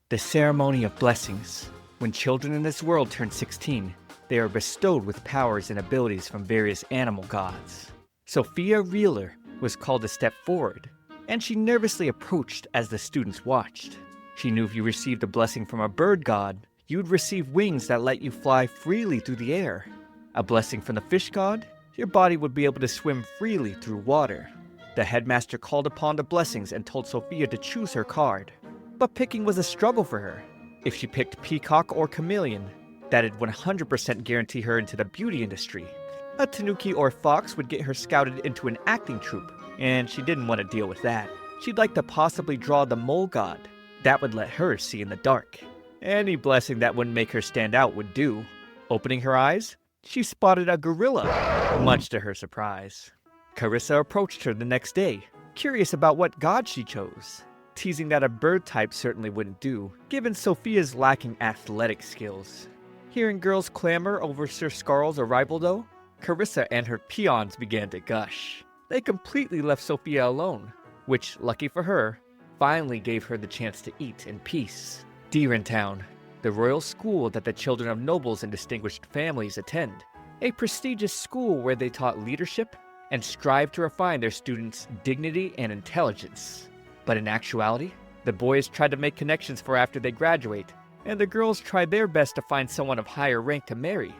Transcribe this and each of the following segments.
The ceremony of blessings. When children in this world turn 16, they are bestowed with powers and abilities from various animal gods. Sophia Riller was called to step forward, and she nervously approached as the students watched. She knew if you received a blessing from a bird god, you'd receive wings that let you fly freely through the air. A blessing from the fish god, your body would be able to swim freely through water. The headmaster called upon the blessings and told Sophia to choose her card. But picking was a struggle for her. If she picked peacock or chameleon, that'd 100% guarantee her into the beauty industry. A tanuki or fox would get her scouted into an acting troupe, and she didn't want to deal with that. She'd like to possibly draw the mole god. That would let her see in the dark. Any blessing that wouldn't make her stand out would do. Opening her eyes, she spotted a gorilla, much to her surprise. Carissa approached her the next day, curious about what god she chose, teasing that a bird type certainly wouldn't do, given Sophia's lacking athletic skills. Hearing girls clamor over Sir Scarl's arrival though, Carissa and her peons began to gush. They completely left Sophia alone, which, lucky for her, finally gave her the chance to eat in peace. Town, the royal school that the children of nobles and distinguished families attend. A prestigious school where they taught leadership and strive to refine their students' dignity and intelligence. But in actuality, the boys tried to make connections for after they graduate, and the girls tried their best to find someone of higher rank to marry.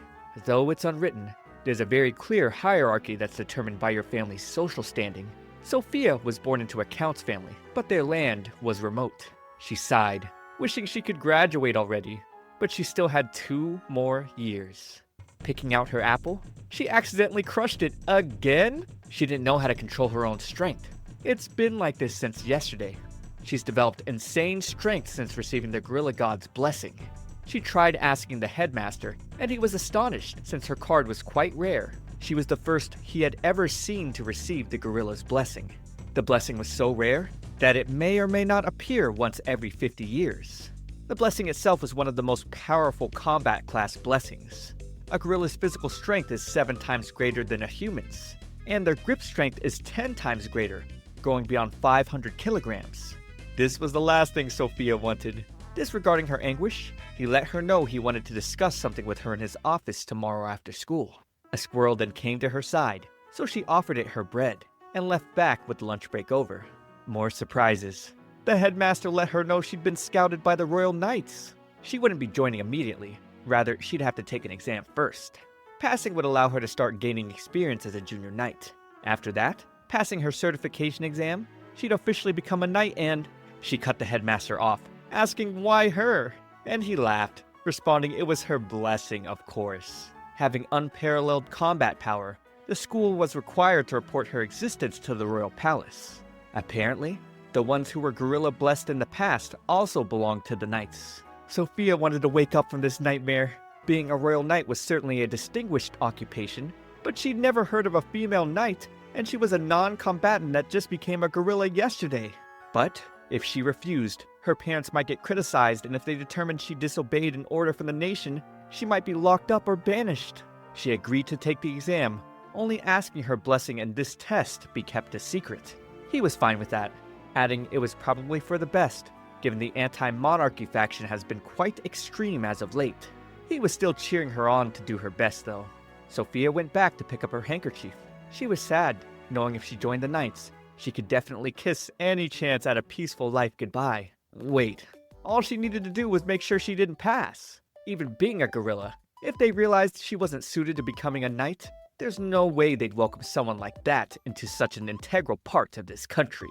Though it's unwritten, there's a very clear hierarchy that's determined by your family's social standing. Sophia was born into a count's family, but their land was remote. She sighed, wishing she could graduate already, but she still had 2 more years. Picking out her apple, she accidentally crushed it again? She didn't know how to control her own strength. It's been like this since yesterday. She's developed insane strength since receiving the gorilla god's blessing. She tried asking the headmaster, and he was astonished since her card was quite rare. She was the first he had ever seen to receive the gorilla's blessing. The blessing was so rare that it may or may not appear once every 50 years. The blessing itself was one of the most powerful combat class blessings. A gorilla's physical strength is 7 times greater than a human's, and their grip strength is 10 times greater, going beyond 500 kilograms. This was the last thing Sophia wanted. Disregarding her anguish, he let her know he wanted to discuss something with her in his office tomorrow after school. A squirrel then came to her side, so she offered it her bread, and left back with lunch break over. More surprises. The headmaster let her know she'd been scouted by the Royal Knights. She wouldn't be joining immediately, rather she'd have to take an exam first. Passing would allow her to start gaining experience as a junior knight. After that, passing her certification exam, she'd officially become a knight and she cut the headmaster off, asking why her? And he laughed, responding it was her blessing, of course. Having unparalleled combat power, the school was required to report her existence to the royal palace. Apparently, the ones who were gorilla blessed in the past also belonged to the knights. Sophia wanted to wake up from this nightmare. Being a royal knight was certainly a distinguished occupation, but she'd never heard of a female knight, and she was a non-combatant that just became a gorilla yesterday. But if she refused, her parents might get criticized, and if they determined she disobeyed an order from the nation, she might be locked up or banished. She agreed to take the exam, only asking her blessing and this test be kept a secret. He was fine with that, adding it was probably for the best, given the anti-monarchy faction has been quite extreme as of late. He was still cheering her on to do her best though. Sophia went back to pick up her handkerchief. She was sad, knowing if she joined the Knights, she could definitely kiss any chance at a peaceful life goodbye. Wait, all she needed to do was make sure she didn't pass. Even being a gorilla, if they realized she wasn't suited to becoming a knight, there's no way they'd welcome someone like that into such an integral part of this country.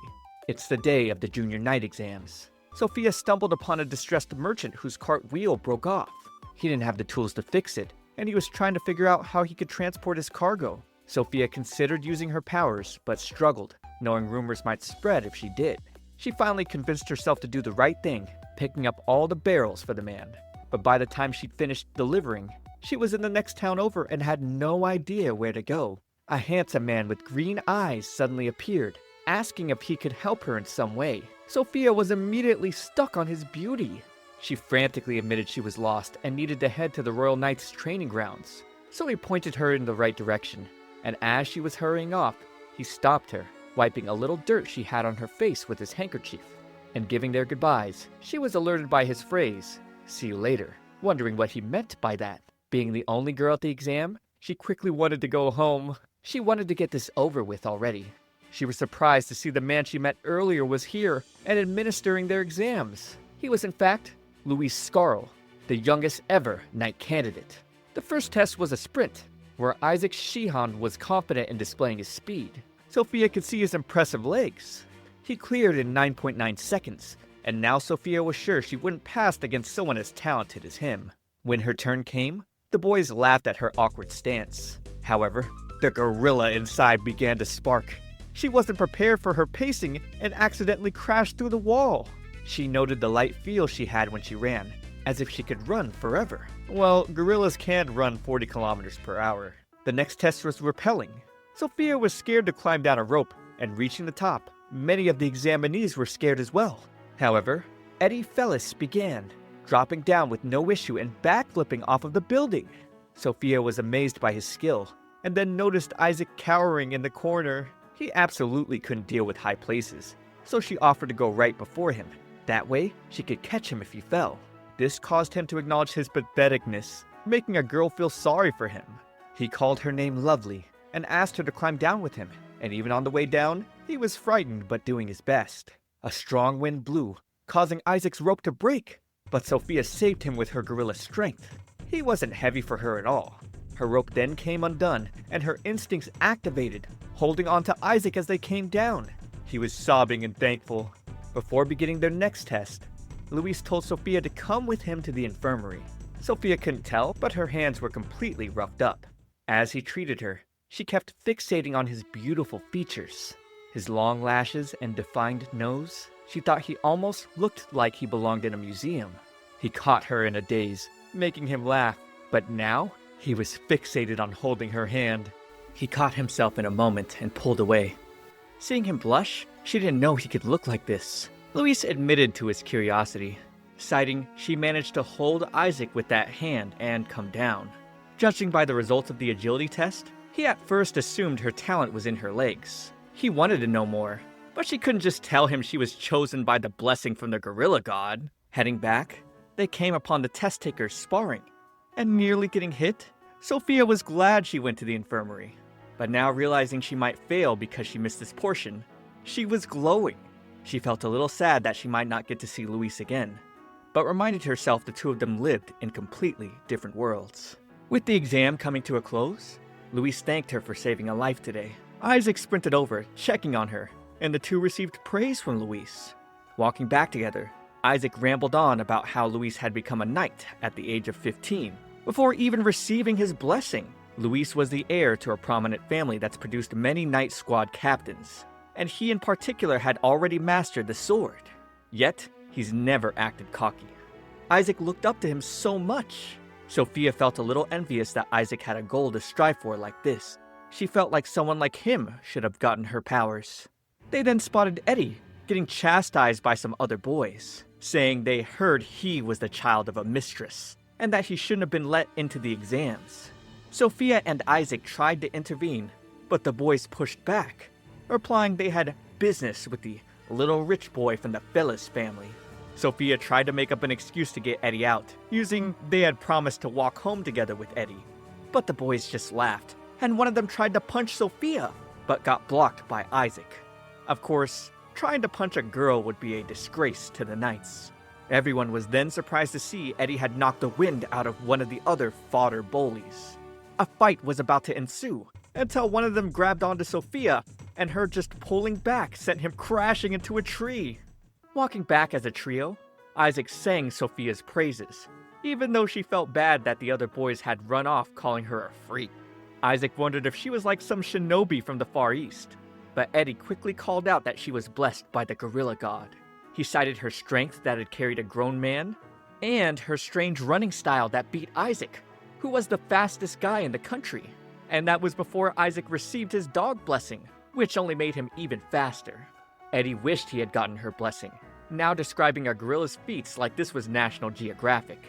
It's the day of the junior knight exams. Sophia stumbled upon a distressed merchant whose cart wheel broke off. He didn't have the tools to fix it, and he was trying to figure out how he could transport his cargo. Sophia considered using her powers, but struggled, knowing rumors might spread if she did. She finally convinced herself to do the right thing, picking up all the barrels for the man. But by the time she'd finished delivering, she was in the next town over and had no idea where to go. A handsome man with green eyes suddenly appeared, asking if he could help her in some way. Sophia was immediately stuck on his beauty. She frantically admitted she was lost and needed to head to the Royal Knights training grounds. So he pointed her in the right direction, and as she was hurrying off, he stopped her, wiping a little dirt she had on her face with his handkerchief. and giving their goodbyes, she was alerted by his phrase, "See you later," wondering what he meant by that. Being the only girl at the exam, she quickly wanted to go home. She wanted to get this over with already. She was surprised to see the man she met earlier was here and administering their exams. He was in fact Luis Scarl, the youngest ever knight candidate. The first test was a sprint, where Isaac Shihan was confident in displaying his speed. Sophia could see his impressive legs. He cleared in 9.9 seconds, and now Sophia was sure she wouldn't pass against someone as talented as him. When her turn came, the boys laughed at her awkward stance. However, the gorilla inside began to spark. She wasn't prepared for her pacing and accidentally crashed through the wall. She noted the light feel she had when she ran, as if she could run forever. Well, gorillas can run 40 kilometers per hour. The next test was rappelling. Sophia was scared to climb down a rope, and reaching the top, many of the examinees were scared as well. However, Eddie Fellis began, dropping down with no issue and backflipping off of the building. Sophia was amazed by his skill, and then noticed Isaac cowering in the corner. He absolutely couldn't deal with high places, so she offered to go right before him. That way, she could catch him if he fell. This caused him to acknowledge his patheticness, making a girl feel sorry for him. He called her name Lovely, and asked her to climb down with him, and even on the way down, he was frightened but doing his best. A strong wind blew, causing Isaac's rope to break, but Sophia saved him with her gorilla strength. He wasn't heavy for her at all. Her rope then came undone, and her instincts activated, holding on to Isaac as they came down. He was sobbing and thankful. Before beginning their next test, Luis told Sophia to come with him to the infirmary. Sophia couldn't tell, but her hands were completely roughed up. As he treated her, she kept fixating on his beautiful features. His long lashes and defined nose. She thought he almost looked like he belonged in a museum. He caught her in a daze, making him laugh, but now he was fixated on holding her hand. He caught himself in a moment and pulled away. Seeing him blush, she didn't know he could look like this. Luis admitted to his curiosity, citing she managed to hold Isaac with that hand and come down. Judging by the results of the agility test, he at first assumed her talent was in her legs. He wanted to know more, but she couldn't just tell him she was chosen by the blessing from the gorilla god. Heading back, they came upon the test takers sparring, and nearly getting hit. Sophia was glad she went to the infirmary, but now realizing she might fail because she missed this portion, she was glowing. She felt a little sad that she might not get to see Luis again, but reminded herself the two of them lived in completely different worlds. With the exam coming to a close, Luis thanked her for saving a life today. Isaac sprinted over, checking on her, and the two received praise from Luis. Walking back together, Isaac rambled on about how Luis had become a knight at the age of 15, before even receiving his blessing. Luis was the heir to a prominent family that's produced many knight squad captains, and he in particular had already mastered the sword. Yet, he's never acted cocky. Isaac looked up to him so much. Sophia felt a little envious that Isaac had a goal to strive for like this. She felt like someone like him should have gotten her powers. They then spotted Eddie getting chastised by some other boys, saying they heard he was the child of a mistress, and that he shouldn't have been let into the exams. Sophia and Isaac tried to intervene, but the boys pushed back, replying they had business with the little rich boy from the Fellis family. Sophia tried to make up an excuse to get Eddie out, using they had promised to walk home together with Eddie. But the boys just laughed, and one of them tried to punch Sophia, but got blocked by Isaac. Of course, trying to punch a girl would be a disgrace to the knights. Everyone was then surprised to see Eddie had knocked the wind out of one of the other fodder bullies. A fight was about to ensue, until one of them grabbed onto Sophia, and her just pulling back sent him crashing into a tree. Walking back as a trio, Isaac sang Sophia's praises, even though she felt bad that the other boys had run off calling her a freak. Isaac wondered if she was like some shinobi from the Far East, but Eddie quickly called out that she was blessed by the gorilla god. He cited her strength that had carried a grown man, and her strange running style that beat Isaac, who was the fastest guy in the country. And that was before Isaac received his dog blessing, which only made him even faster. Eddie wished he had gotten her blessing, now describing a gorilla's feats like this was National Geographic.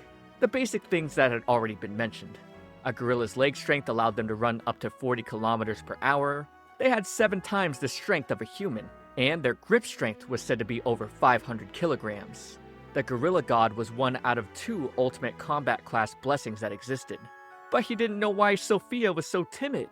The basic things that had already been mentioned. A gorilla's leg strength allowed them to run up to 40 kilometers per hour. They had 7 times the strength of a human, and their grip strength was said to be over 500 kilograms. The gorilla god was one out of 2 ultimate combat class blessings that existed. But he didn't know why Sophia was so timid.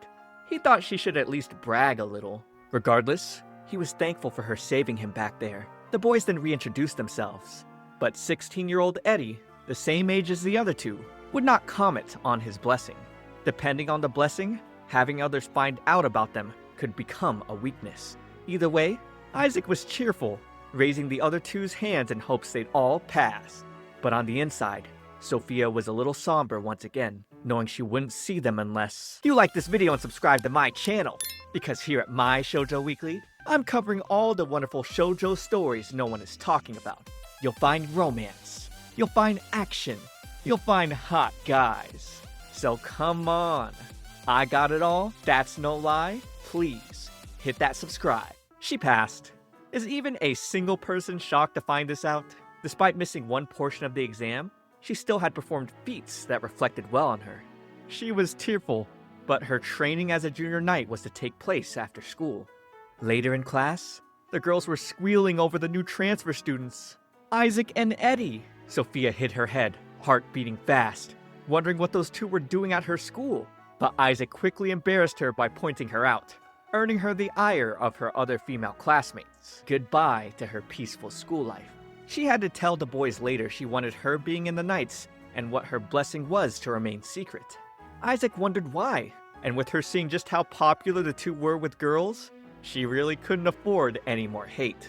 He thought she should at least brag a little. Regardless, he was thankful for her saving him back there. The boys then reintroduced themselves. But 16-year-old Eddie, the same age as the other two, would not comment on his blessing. Depending on the blessing, having others find out about them could become a weakness. Either way, Isaac was cheerful, raising the other two's hands in hopes they'd all pass. But on the inside, Sophia was a little somber once again, knowing she wouldn't see them unless you like this video and subscribe to my channel. Because here at My Shoujo Weekly, I'm covering all the wonderful shoujo stories no one is talking about. You'll find romance, you'll find action, you'll find hot guys. So come on, I got it all, that's no lie, please hit that subscribe. She passed. Is even a single person shocked to find this out? Despite missing one portion of the exam, she still had performed feats that reflected well on her. She was tearful, but her training as a junior knight was to take place after school. Later in class, the girls were squealing over the new transfer students, Isaac and Eddie. Sophia hid her head, heart beating fast, wondering what those two were doing at her school. But Isaac quickly embarrassed her by pointing her out, earning her the ire of her other female classmates. Goodbye to her peaceful school life. She had to tell the boys later she wanted her being in the Knights and what her blessing was to remain secret. Isaac wondered why, and with her seeing just how popular the two were with girls, she really couldn't afford any more hate.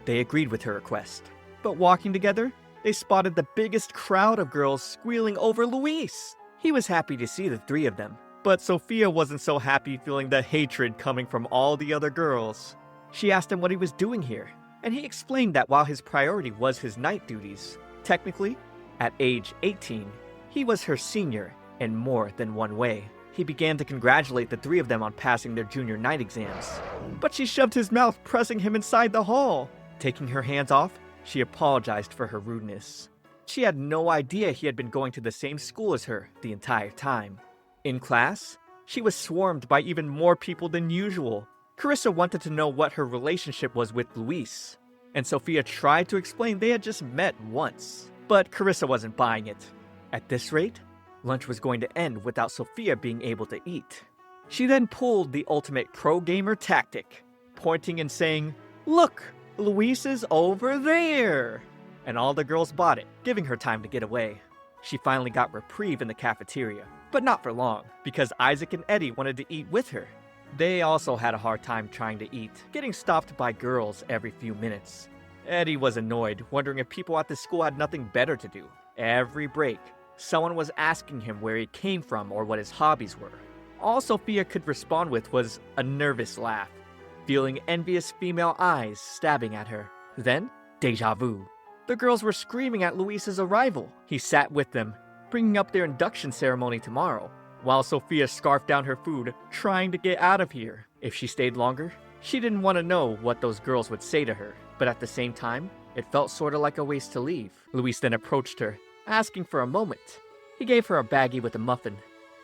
They agreed with her request, but walking together, they spotted the biggest crowd of girls squealing over Luis. He was happy to see the three of them, but Sophia wasn't so happy feeling the hatred coming from all the other girls. She asked him what he was doing here, and he explained that while his priority was his knight duties, technically, at age 18, he was her senior in more than one way. He began to congratulate the three of them on passing their junior knight exams, but she shoved his mouth, pressing him inside the hall. Taking her hands off, she apologized for her rudeness. She had no idea he had been going to the same school as her the entire time. In class, she was swarmed by even more people than usual. Carissa wanted to know what her relationship was with Luis, and Sophia tried to explain they had just met once. But Carissa wasn't buying it. At this rate, lunch was going to end without Sophia being able to eat. She then pulled the ultimate pro-gamer tactic, pointing and saying, "Look, Luis is over there!" And all the girls bought it, giving her time to get away. She finally got reprieve in the cafeteria, but not for long, because Isaac and Eddie wanted to eat with her. They also had a hard time trying to eat, getting stopped by girls every few minutes. Eddie was annoyed, wondering if people at the school had nothing better to do. Every break, someone was asking him where he came from or what his hobbies were. All Sophia could respond with was a nervous laugh, feeling envious female eyes stabbing at her. Then, deja vu. The girls were screaming at Luis's arrival. He sat with them, bringing up their induction ceremony tomorrow, while Sophia scarfed down her food, trying to get out of here. If she stayed longer, she didn't want to know what those girls would say to her, but at the same time, it felt sorta like a waste to leave. Luis then approached her, asking for a moment. He gave her a baggie with a muffin,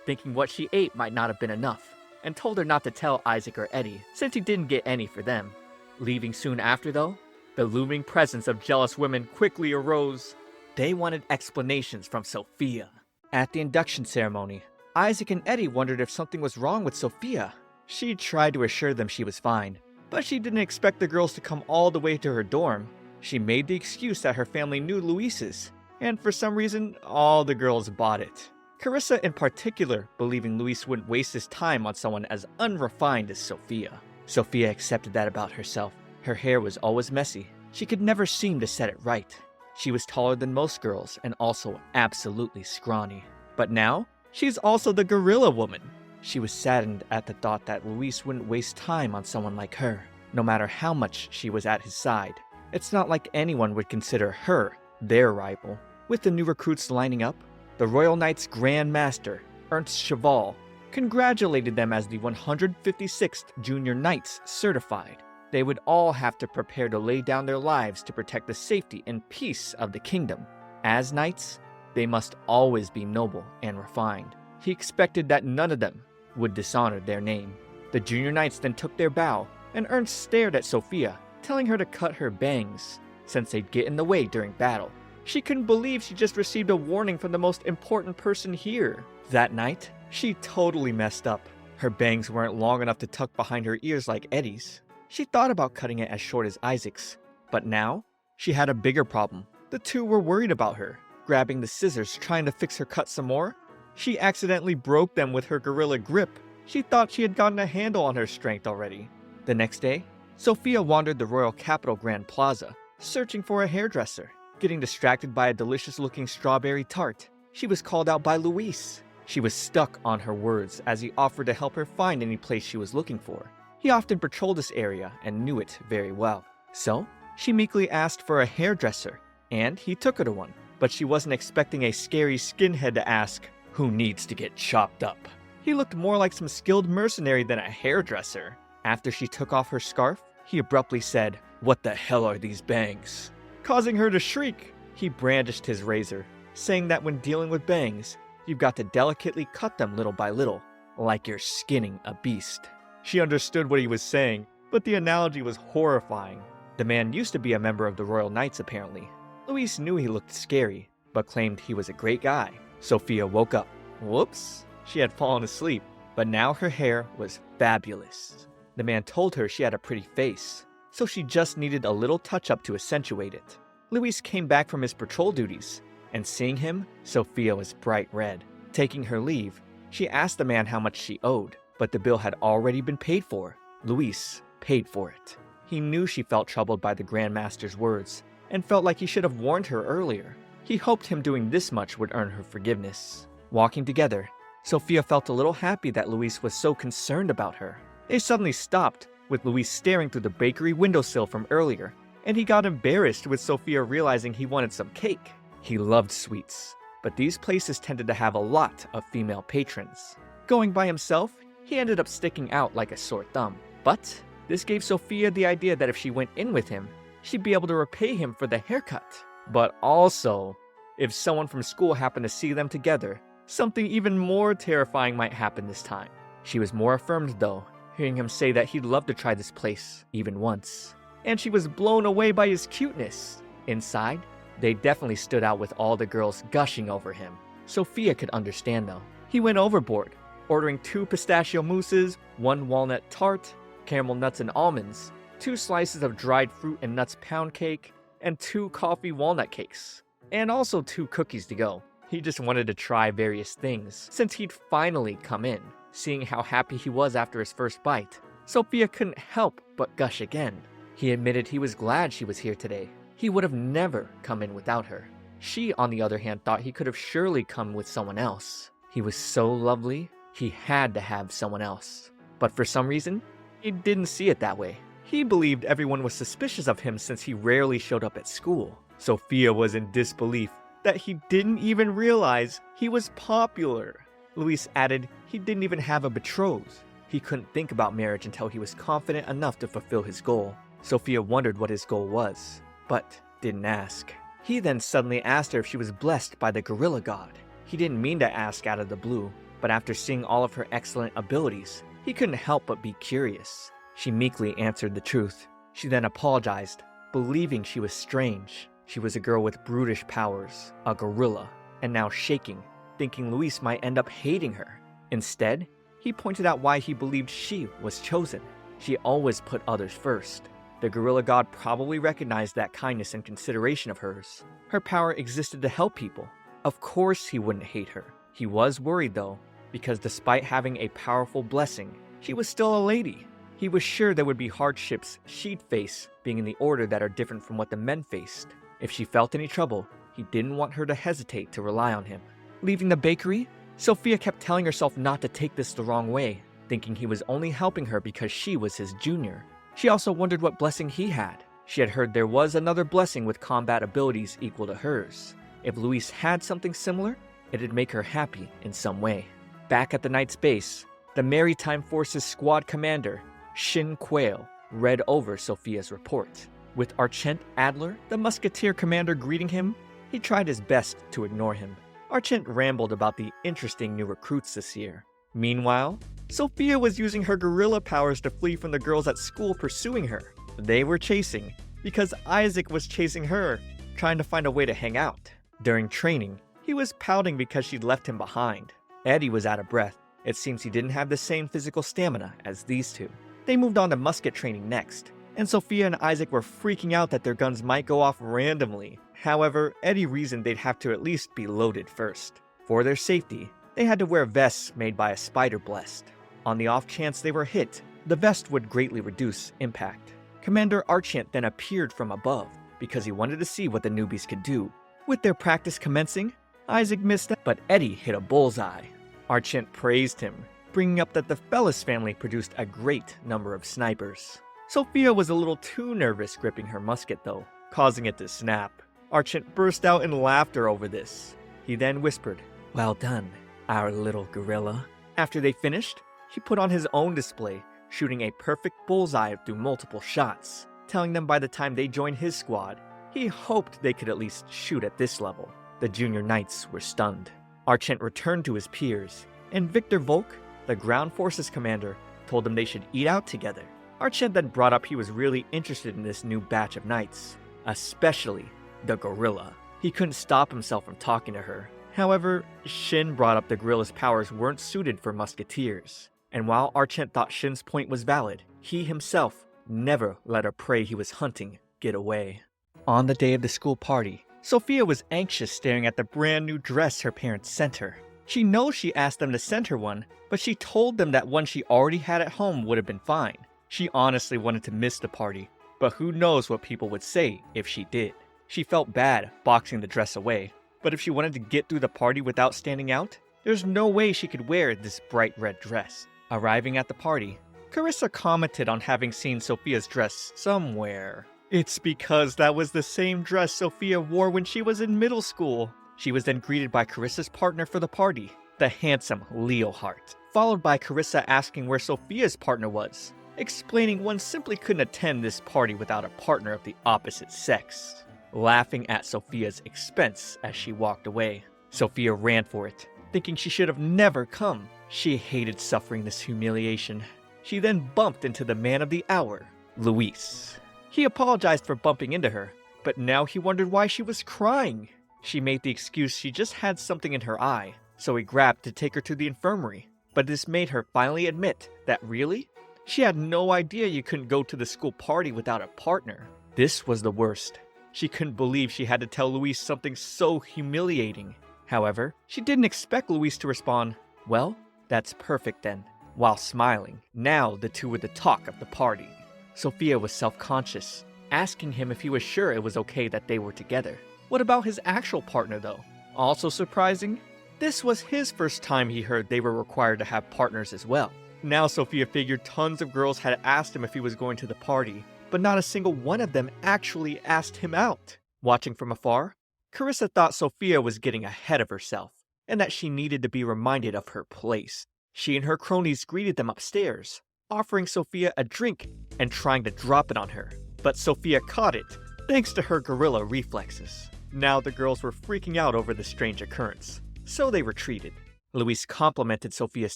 thinking what she ate might not have been enough, and told her not to tell Isaac or Eddie, since he didn't get any for them. Leaving soon after though, the looming presence of jealous women quickly arose. They wanted explanations from Sophia. At the induction ceremony, Isaac and Eddie wondered if something was wrong with Sophia. She tried to assure them she was fine, but she didn't expect the girls to come all the way to her dorm. She made the excuse that her family knew Luis's, and for some reason, all the girls bought it. Carissa in particular, believing Luis wouldn't waste his time on someone as unrefined as Sophia. Sophia accepted that about herself. Her hair was always messy. She could never seem to set it right. She was taller than most girls and also absolutely scrawny. But now, she's also the gorilla woman. She was saddened at the thought that Luis wouldn't waste time on someone like her, no matter how much she was at his side. It's not like anyone would consider her their rival. With the new recruits lining up, the Royal Knights Grand Master, Ernst Cheval, congratulated them as the 156th Junior Knights certified. They would all have to prepare to lay down their lives to protect the safety and peace of the kingdom. As knights, they must always be noble and refined. He expected that none of them would dishonor their name. The junior knights then took their bow, and Ernst stared at Sophia, telling her to cut her bangs, since they'd get in the way during battle. She couldn't believe she just received a warning from the most important person here. That night, she totally messed up. Her bangs weren't long enough to tuck behind her ears like Eddie's. She thought about cutting it as short as Isaac's, but now she had a bigger problem. The two were worried about her. Grabbing the scissors, trying to fix her cut some more, she accidentally broke them with her gorilla grip. She thought she had gotten a handle on her strength already. The next day, Sophia wandered the Royal Capitol Grand Plaza, searching for a hairdresser. Getting distracted by a delicious-looking strawberry tart, she was called out by Luis. She was stuck on her words as he offered to help her find any place she was looking for. He often patrolled this area and knew it very well. So, she meekly asked for a hairdresser, and he took her to one. But she wasn't expecting a scary skinhead to ask, "Who needs to get chopped up?" He looked more like some skilled mercenary than a hairdresser. After she took off her scarf, he abruptly said, "What the hell are these bangs?" Causing her to shriek. He brandished his razor, saying that when dealing with bangs, you've got to delicately cut them little by little, like you're skinning a beast. She understood what he was saying, but the analogy was horrifying. The man used to be a member of the Royal Knights, apparently. Luis knew he looked scary, but claimed he was a great guy. Sophia woke up. Whoops, she had fallen asleep, but now her hair was fabulous. The man told her she had a pretty face, so she just needed a little touch-up to accentuate it. Luis came back from his patrol duties, and seeing him, Sophia was bright red. Taking her leave, she asked the man how much she owed, but the bill had already been paid for. Luis paid for it. He knew she felt troubled by the Grand Master's words, and felt like he should have warned her earlier. He hoped him doing this much would earn her forgiveness. Walking together, Sophia felt a little happy that Luis was so concerned about her. They suddenly stopped, with Luis staring through the bakery windowsill from earlier, and he got embarrassed with Sophia realizing he wanted some cake. He loved sweets, but these places tended to have a lot of female patrons. Going by himself, he ended up sticking out like a sore thumb. But this gave Sophia the idea that if she went in with him, she'd be able to repay him for the haircut. But also, if someone from school happened to see them together, something even more terrifying might happen this time. She was more affirmed though, hearing him say that he'd love to try this place, even once. And she was blown away by his cuteness. Inside, they definitely stood out with all the girls gushing over him. Sophia could understand though. He went overboard, ordering 2 pistachio mousses, 1 walnut tart, caramel nuts and almonds, 2 slices of dried fruit and nuts pound cake, and 2 coffee walnut cakes. And also 2 cookies to go. He just wanted to try various things, since he'd finally come in. Seeing how happy he was after his first bite, Sophia couldn't help but gush again. He admitted he was glad she was here today. He would have never come in without her. She, on the other hand, thought he could have surely come with someone else. He was so lovely, he had to have someone else. But for some reason, he didn't see it that way. He believed everyone was suspicious of him since he rarely showed up at school. Sophia was in disbelief that he didn't even realize he was popular. Luis added he didn't even have a betrothed. He couldn't think about marriage until he was confident enough to fulfill his goal. Sophia wondered what his goal was, but didn't ask. He then suddenly asked her if she was blessed by the gorilla god. He didn't mean to ask out of the blue, but after seeing all of her excellent abilities, he couldn't help but be curious. She meekly answered the truth. She then apologized, believing she was strange. She was a girl with brutish powers, a gorilla, and now shaking, thinking Luis might end up hating her. Instead, he pointed out why he believed she was chosen. She always put others first. The gorilla god probably recognized that kindness and consideration of hers. Her power existed to help people. Of course he wouldn't hate her. He was worried though, because despite having a powerful blessing, she was still a lady. He was sure there would be hardships she'd face being in the order that are different from what the men faced. If she felt any trouble, he didn't want her to hesitate to rely on him. Leaving the bakery, Sophia kept telling herself not to take this the wrong way, thinking he was only helping her because she was his junior. She also wondered what blessing he had. She had heard there was another blessing with combat abilities equal to hers. If Luis had something similar, it'd make her happy in some way. Back at the Knight's base, the Maritime Forces Squad Commander, Shin Quail, read over Sophia's report. With Archent Adler, the Musketeer Commander, greeting him, he tried his best to ignore him. Archent rambled about the interesting new recruits this year. Meanwhile, Sophia was using her gorilla powers to flee from the girls at school pursuing her. They were chasing because Isaac was chasing her, trying to find a way to hang out. During training, he was pouting because she'd left him behind. Eddie was out of breath. It seems he didn't have the same physical stamina as these two. They moved on to musket training next, and Sophia and Isaac were freaking out that their guns might go off randomly. However, Eddie reasoned they'd have to at least be loaded first. For their safety, they had to wear vests made by a spider blessed. On the off chance they were hit, the vest would greatly reduce impact. Commander Archant then appeared from above because he wanted to see what the newbies could do. With their practice commencing, Isaac missed it, but Eddie hit a bullseye. Archant praised him, bringing up that the Fellis family produced a great number of snipers. Sophia was a little too nervous gripping her musket though, causing it to snap. Archant burst out in laughter over this. He then whispered, "Well done, our little gorilla." After they finished, he put on his own display, shooting a perfect bullseye through multiple shots, telling them by the time they joined his squad, he hoped they could at least shoot at this level. The junior knights were stunned. Archant returned to his peers, and Victor Volk, the ground forces commander, told them they should eat out together. Archant then brought up he was really interested in this new batch of knights, especially the gorilla. He couldn't stop himself from talking to her. However, Shin brought up the gorilla's powers weren't suited for musketeers. And while Archant thought Shin's point was valid, he himself never let a prey he was hunting get away. On the day of the school party, Sophia was anxious staring at the brand new dress her parents sent her. She knows she asked them to send her one, but she told them that one she already had at home would have been fine. She honestly wanted to miss the party, but who knows what people would say if she did. She felt bad boxing the dress away, but if she wanted to get through the party without standing out, there's no way she could wear this bright red dress. Arriving at the party, Carissa commented on having seen Sophia's dress somewhere. It's because that was the same dress Sophia wore when she was in middle school. She was then greeted by Carissa's partner for the party, the handsome Leo Hart, followed by Carissa asking where Sophia's partner was, explaining one simply couldn't attend this party without a partner of the opposite sex, laughing at Sophia's expense as she walked away. Sophia ran for it, thinking she should have never come. She hated suffering this humiliation. She then bumped into the man of the hour, Luis. He apologized for bumping into her, but now he wondered why she was crying. She made the excuse she just had something in her eye, so he grabbed to take her to the infirmary. But this made her finally admit that really, she had no idea you couldn't go to the school party without a partner. This was the worst. She couldn't believe she had to tell Luis something so humiliating. However, she didn't expect Luis to respond, "Well, that's perfect then," while smiling. Now the two were the talk of the party. Sophia was self-conscious, asking him if he was sure it was okay that they were together. What about his actual partner though? Also surprising, this was his first time he heard they were required to have partners as well. Now Sophia figured tons of girls had asked him if he was going to the party, but not a single one of them actually asked him out. Watching from afar, Carissa thought Sophia was getting ahead of herself, and that she needed to be reminded of her place. She and her cronies greeted them upstairs, offering Sophia a drink and trying to drop it on her. But Sophia caught it, thanks to her gorilla reflexes. Now the girls were freaking out over the strange occurrence, so they retreated. Luis complimented Sophia's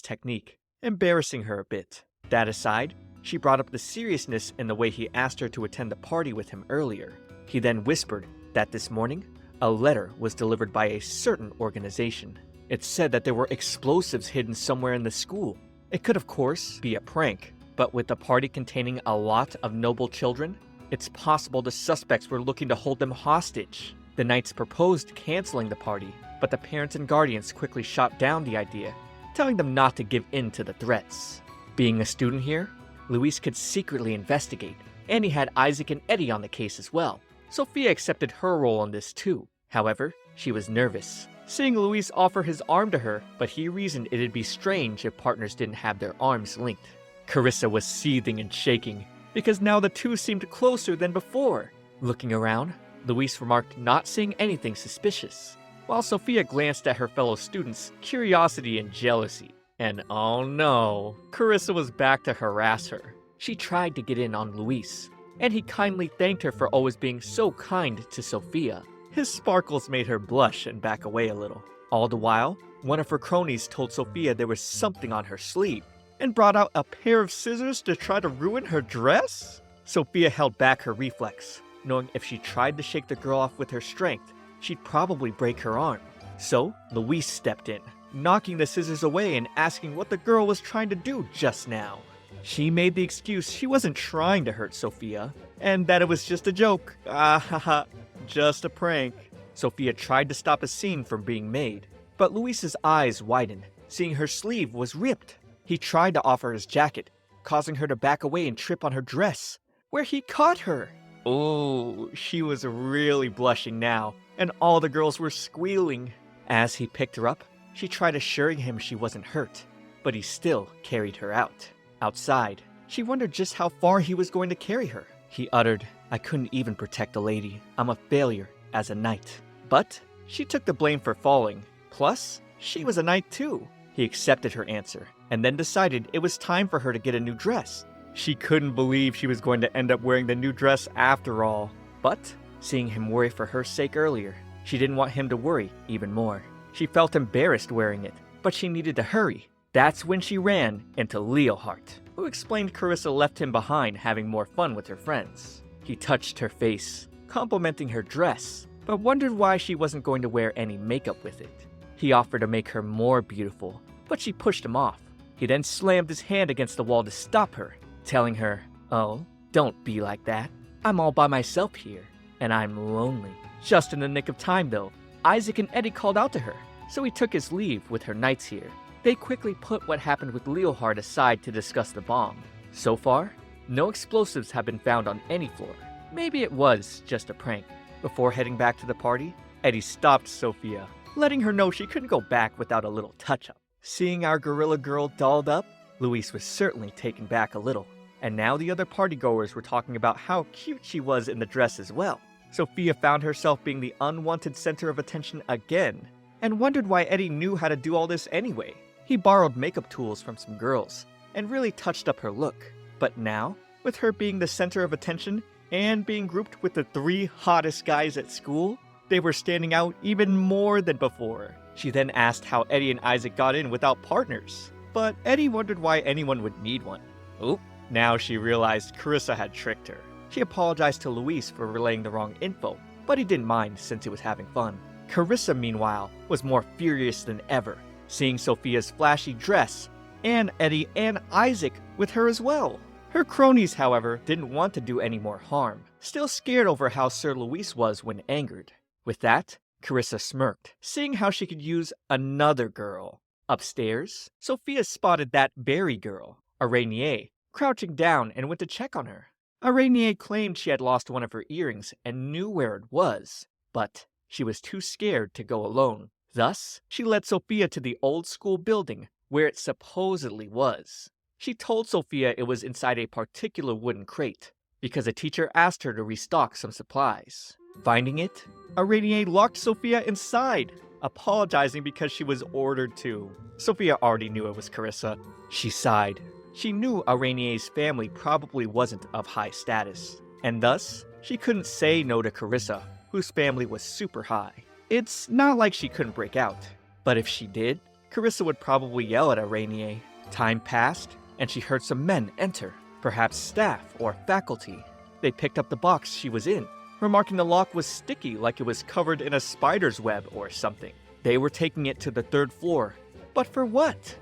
technique, embarrassing her a bit. That aside, she brought up the seriousness in the way he asked her to attend the party with him earlier. He then whispered that this morning, a letter was delivered by a certain organization. It said that there were explosives hidden somewhere in the school. It could of course be a prank, but with the party containing a lot of noble children, it's possible the suspects were looking to hold them hostage. The knights proposed canceling the party, but the parents and guardians quickly shot down the idea, telling them not to give in to the threats. Being a student here, Luis could secretly investigate, and he had Isaac and Eddie on the case as well. Sophia accepted her role in this too. However, she was nervous, seeing Luis offer his arm to her, but he reasoned it'd be strange if partners didn't have their arms linked. Carissa was seething and shaking, because now the two seemed closer than before. Looking around, Luis remarked not seeing anything suspicious, while Sophia glanced at her fellow students' curiosity and jealousy. And oh no, Carissa was back to harass her. She tried to get in on Luis, and he kindly thanked her for always being so kind to Sophia. His sparkles made her blush and back away a little. All the while, one of her cronies told Sophia there was something on her sleeve, and brought out a pair of scissors to try to ruin her dress? Sophia held back her reflex, knowing if she tried to shake the girl off with her strength, she'd probably break her arm. So, Luis stepped in, knocking the scissors away and asking what the girl was trying to do just now. She made the excuse she wasn't trying to hurt Sophia, and that it was just a joke. Just a prank. Sophia tried to stop a scene from being made, but Luis's eyes widened, seeing her sleeve was ripped. He tried to offer his jacket, causing her to back away and trip on her dress, where he caught her. Oh, she was really blushing now, and all the girls were squealing. As he picked her up, she tried assuring him she wasn't hurt, but he still carried her out. Outside, she wondered just how far he was going to carry her. He uttered, "I couldn't even protect a lady. I'm a failure as a knight." But she took the blame for falling. Plus, she was a knight too. He accepted her answer, and then decided it was time for her to get a new dress. She couldn't believe she was going to end up wearing the new dress after all. But, seeing him worry for her sake earlier, she didn't want him to worry even more. She felt embarrassed wearing it, but she needed to hurry. That's when she ran into Leohart, who explained Carissa left him behind having more fun with her friends. He touched her face, complimenting her dress, but wondered why she wasn't going to wear any makeup with it. He offered to make her more beautiful, but she pushed him off. He then slammed his hand against the wall to stop her, telling her, "Oh, don't be like that. I'm all by myself here, and I'm lonely." Just in the nick of time though, Isaac and Eddie called out to her, so he took his leave with her knights here. They quickly put what happened with Leohard aside to discuss the bomb. So far, no explosives have been found on any floor. Maybe it was just a prank. Before heading back to the party, Eddie stopped Sophia, letting her know she couldn't go back without a little touch-up. Seeing our gorilla girl dolled up, Luis was certainly taken back a little. And now the other partygoers were talking about how cute she was in the dress as well. Sophia found herself being the unwanted center of attention again, and wondered why Eddie knew how to do all this anyway. He borrowed makeup tools from some girls, and really touched up her look. But now, with her being the center of attention, and being grouped with the 3 hottest guys at school, they were standing out even more than before. She then asked how Eddie and Isaac got in without partners, but Eddie wondered why anyone would need one. Oh, now she realized Carissa had tricked her. She apologized to Luis for relaying the wrong info, but he didn't mind since he was having fun. Carissa, meanwhile, was more furious than ever, seeing Sophia's flashy dress, and Eddie and Isaac with her as well. Her cronies, however, didn't want to do any more harm, still scared over how Sir Luis was when angered. With that, Carissa smirked, seeing how she could use another girl. Upstairs, Sophia spotted that berry girl, Araignier, crouching down and went to check on her. Araignier claimed she had lost one of her earrings and knew where it was, but she was too scared to go alone. Thus, she led Sophia to the old school building where it supposedly was. She told Sophia it was inside a particular wooden crate, because a teacher asked her to restock some supplies. Finding it, Araignier locked Sophia inside, apologizing because she was ordered to. Sophia already knew it was Carissa. She sighed. She knew Araigner's family probably wasn't of high status, and thus, she couldn't say no to Carissa, whose family was super high. It's not like she couldn't break out, but if she did, Carissa would probably yell at Araignier. Time passed, and she heard some men enter, perhaps staff or faculty. They picked up the box she was in, remarking the lock was sticky like it was covered in a spider's web or something. They were taking it to the 3rd floor, but for what?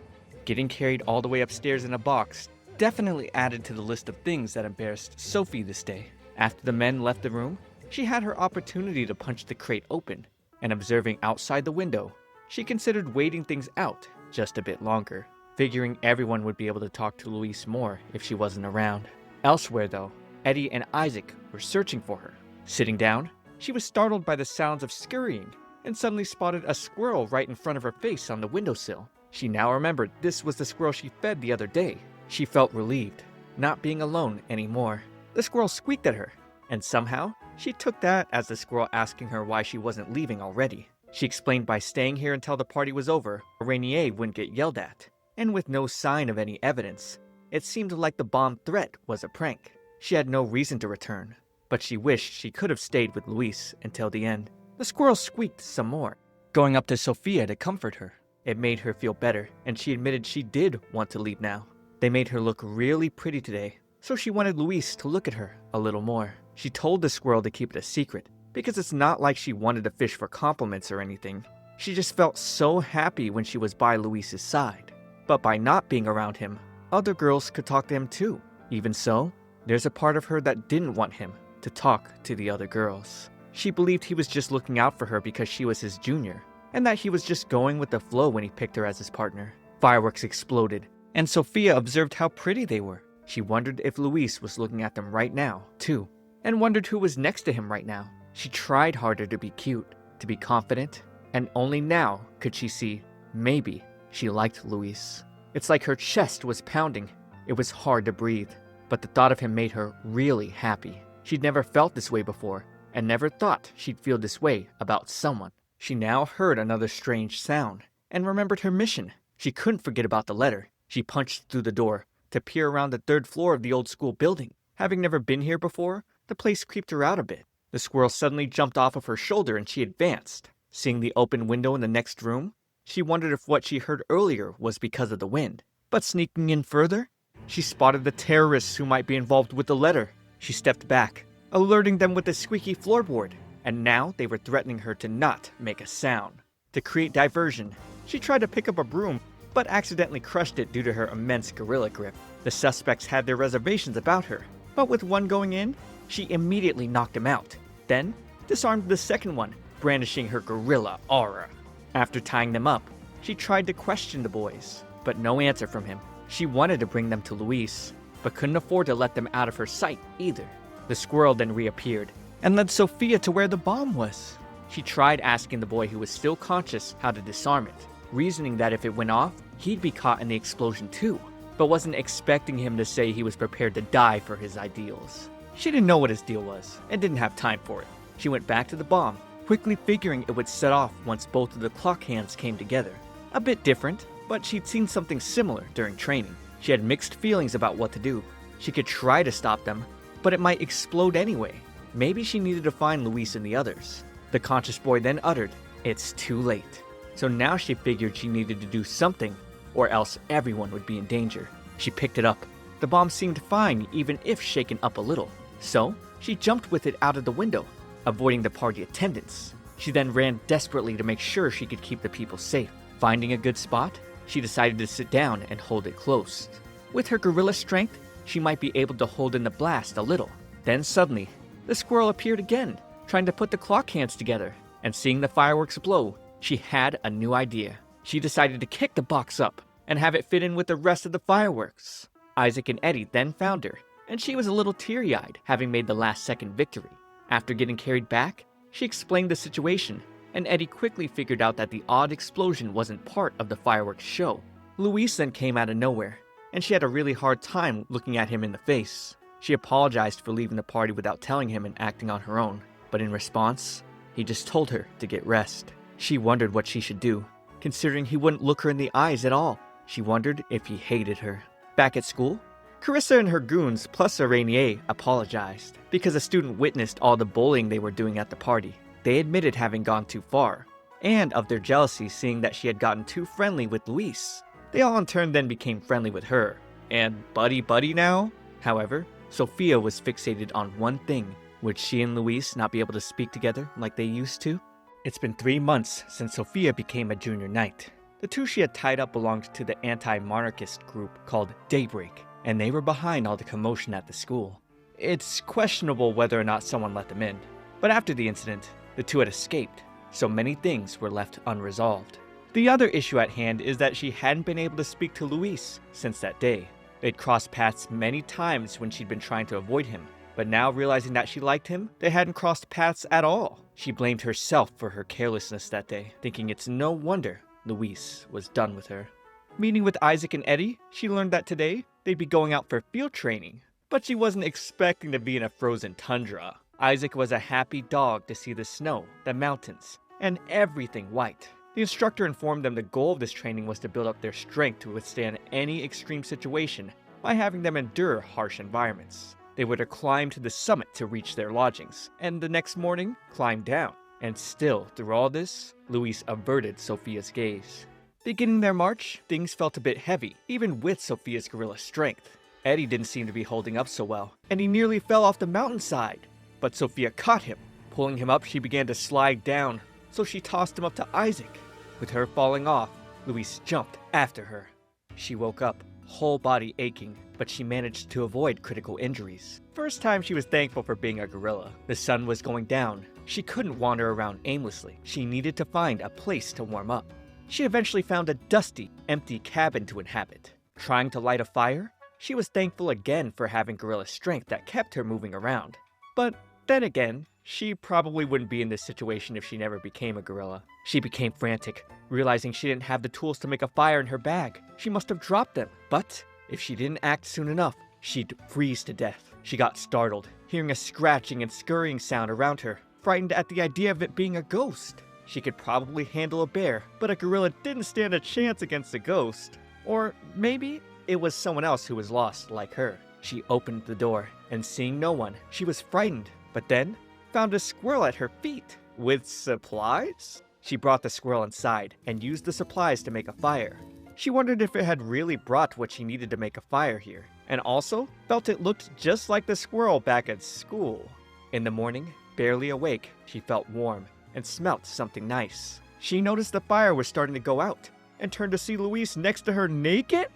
Getting carried all the way upstairs in a box definitely added to the list of things that embarrassed Sophie this day. After the men left the room, she had her opportunity to punch the crate open, and observing outside the window, she considered waiting things out just a bit longer, figuring everyone would be able to talk to Luis more if she wasn't around. Elsewhere though, Eddie and Isaac were searching for her. Sitting down, she was startled by the sounds of scurrying, and suddenly spotted a squirrel right in front of her face on the windowsill. She now remembered this was the squirrel she fed the other day. She felt relieved, not being alone anymore. The squirrel squeaked at her, and somehow, she took that as the squirrel asking her why she wasn't leaving already. She explained by staying here until the party was over, Araignier wouldn't get yelled at. And with no sign of any evidence, it seemed like the bomb threat was a prank. She had no reason to return, but she wished she could have stayed with Luis until the end. The squirrel squeaked some more, going up to Sophia to comfort her. It made her feel better, and she admitted she did want to leave now. They made her look really pretty today, so she wanted Luis to look at her a little more. She told the squirrel to keep it a secret, because it's not like she wanted to fish for compliments or anything. She just felt so happy when she was by Luis's side. But by not being around him, other girls could talk to him too. Even so, there's a part of her that didn't want him to talk to the other girls. She believed he was just looking out for her because she was his junior, and that he was just going with the flow when he picked her as his partner. Fireworks exploded, and Sophia observed how pretty they were. She wondered if Luis was looking at them right now, too, and wondered who was next to him right now. She tried harder to be cute, to be confident, and only now could she see, maybe, she liked Luis. It's like her chest was pounding. It was hard to breathe, but the thought of him made her really happy. She'd never felt this way before, and never thought she'd feel this way about someone. She now heard another strange sound, and remembered her mission. She couldn't forget about the letter. She punched through the door to peer around the third floor of the old school building. Having never been here before, the place creeped her out a bit. The squirrel suddenly jumped off of her shoulder and she advanced. Seeing the open window in the next room, she wondered if what she heard earlier was because of the wind. But sneaking in further, she spotted the terrorists who might be involved with the letter. She stepped back, alerting them with the squeaky floorboard, and now they were threatening her to not make a sound. To create diversion, she tried to pick up a broom, but accidentally crushed it due to her immense gorilla grip. The suspects had their reservations about her, but with one going in, she immediately knocked him out, then disarmed the second one, brandishing her gorilla aura. After tying them up, she tried to question the boys, but no answer from him. She wanted to bring them to Luis, but couldn't afford to let them out of her sight either. The squirrel then reappeared, and led Sophia to where the bomb was. She tried asking the boy who was still conscious how to disarm it, reasoning that if it went off, he'd be caught in the explosion too, but wasn't expecting him to say he was prepared to die for his ideals. She didn't know what his deal was, and didn't have time for it. She went back to the bomb, quickly figuring it would set off once both of the clock hands came together. A bit different, but she'd seen something similar during training. She had mixed feelings about what to do. She could try to stop them, but it might explode anyway. Maybe she needed to find Luis and the others. The conscious boy then uttered, "It's too late." So now she figured she needed to do something, or else everyone would be in danger. She picked it up. The bomb seemed fine even if shaken up a little. So she jumped with it out of the window, avoiding the party attendants. She then ran desperately to make sure she could keep the people safe. Finding a good spot, she decided to sit down and hold it close. With her gorilla strength, she might be able to hold in the blast a little. Then suddenly, the squirrel appeared again, trying to put the clock hands together, and seeing the fireworks blow, she had a new idea. She decided to kick the box up and have it fit in with the rest of the fireworks. Isaac and Eddie then found her, and she was a little teary-eyed, having made the last-second victory. After getting carried back, she explained the situation, and Eddie quickly figured out that the odd explosion wasn't part of the fireworks show. Luis then came out of nowhere, and she had a really hard time looking at him in the face. She apologized for leaving the party without telling him and acting on her own, but in response, he just told her to get rest. She wondered what she should do, considering he wouldn't look her in the eyes at all. She wondered if he hated her. Back at school, Carissa and her goons plus Rainier apologized because a student witnessed all the bullying they were doing at the party. They admitted having gone too far, and of their jealousy seeing that she had gotten too friendly with Luis. They all in turn then became friendly with her, and buddy now? However, Sophia was fixated on one thing. Would she and Luis not be able to speak together like they used to? It's been 3 months since Sophia became a junior knight. The two she had tied up belonged to the anti-monarchist group called Daybreak, and they were behind all the commotion at the school. It's questionable whether or not someone let them in, but after the incident, the two had escaped, so many things were left unresolved. The other issue at hand is that she hadn't been able to speak to Luis since that day. They'd crossed paths many times when she'd been trying to avoid him, but now realizing that she liked him, they hadn't crossed paths at all. She blamed herself for her carelessness that day, thinking it's no wonder Luis was done with her. Meeting with Isaac and Eddie, she learned that today they'd be going out for field training, but she wasn't expecting to be in a frozen tundra. Isaac was a happy dog to see the snow, the mountains, and everything white. The instructor informed them the goal of this training was to build up their strength to withstand any extreme situation by having them endure harsh environments. They were to climb to the summit to reach their lodgings, and the next morning, climb down. And still, through all this, Luis averted Sophia's gaze. Beginning their march, things felt a bit heavy, even with Sophia's gorilla strength. Eddie didn't seem to be holding up so well, and he nearly fell off the mountainside. But Sophia caught him. Pulling him up, she began to slide down, so she tossed him up to Isaac. With her falling off, Louise jumped after her. She woke up, whole body aching, but she managed to avoid critical injuries. First time she was thankful for being a gorilla. The sun was going down. She couldn't wander around aimlessly. She needed to find a place to warm up. She eventually found a dusty, empty cabin to inhabit. Trying to light a fire, she was thankful again for having gorilla strength that kept her moving around. But then again, she probably wouldn't be in this situation if she never became a gorilla. She became frantic, realizing she didn't have the tools to make a fire in her bag. She must have dropped them. But if she didn't act soon enough, she'd freeze to death. She got startled, hearing a scratching and scurrying sound around her, frightened at the idea of it being a ghost. She could probably handle a bear, but a gorilla didn't stand a chance against a ghost. Or maybe it was someone else who was lost like her. She opened the door, and seeing no one, she was frightened, but then found a squirrel at her feet. With supplies? She brought the squirrel inside and used the supplies to make a fire. She wondered if it had really brought what she needed to make a fire here, and also felt it looked just like the squirrel back at school. In the morning, barely awake, she felt warm and smelt something nice. She noticed the fire was starting to go out and turned to see Louise next to her naked?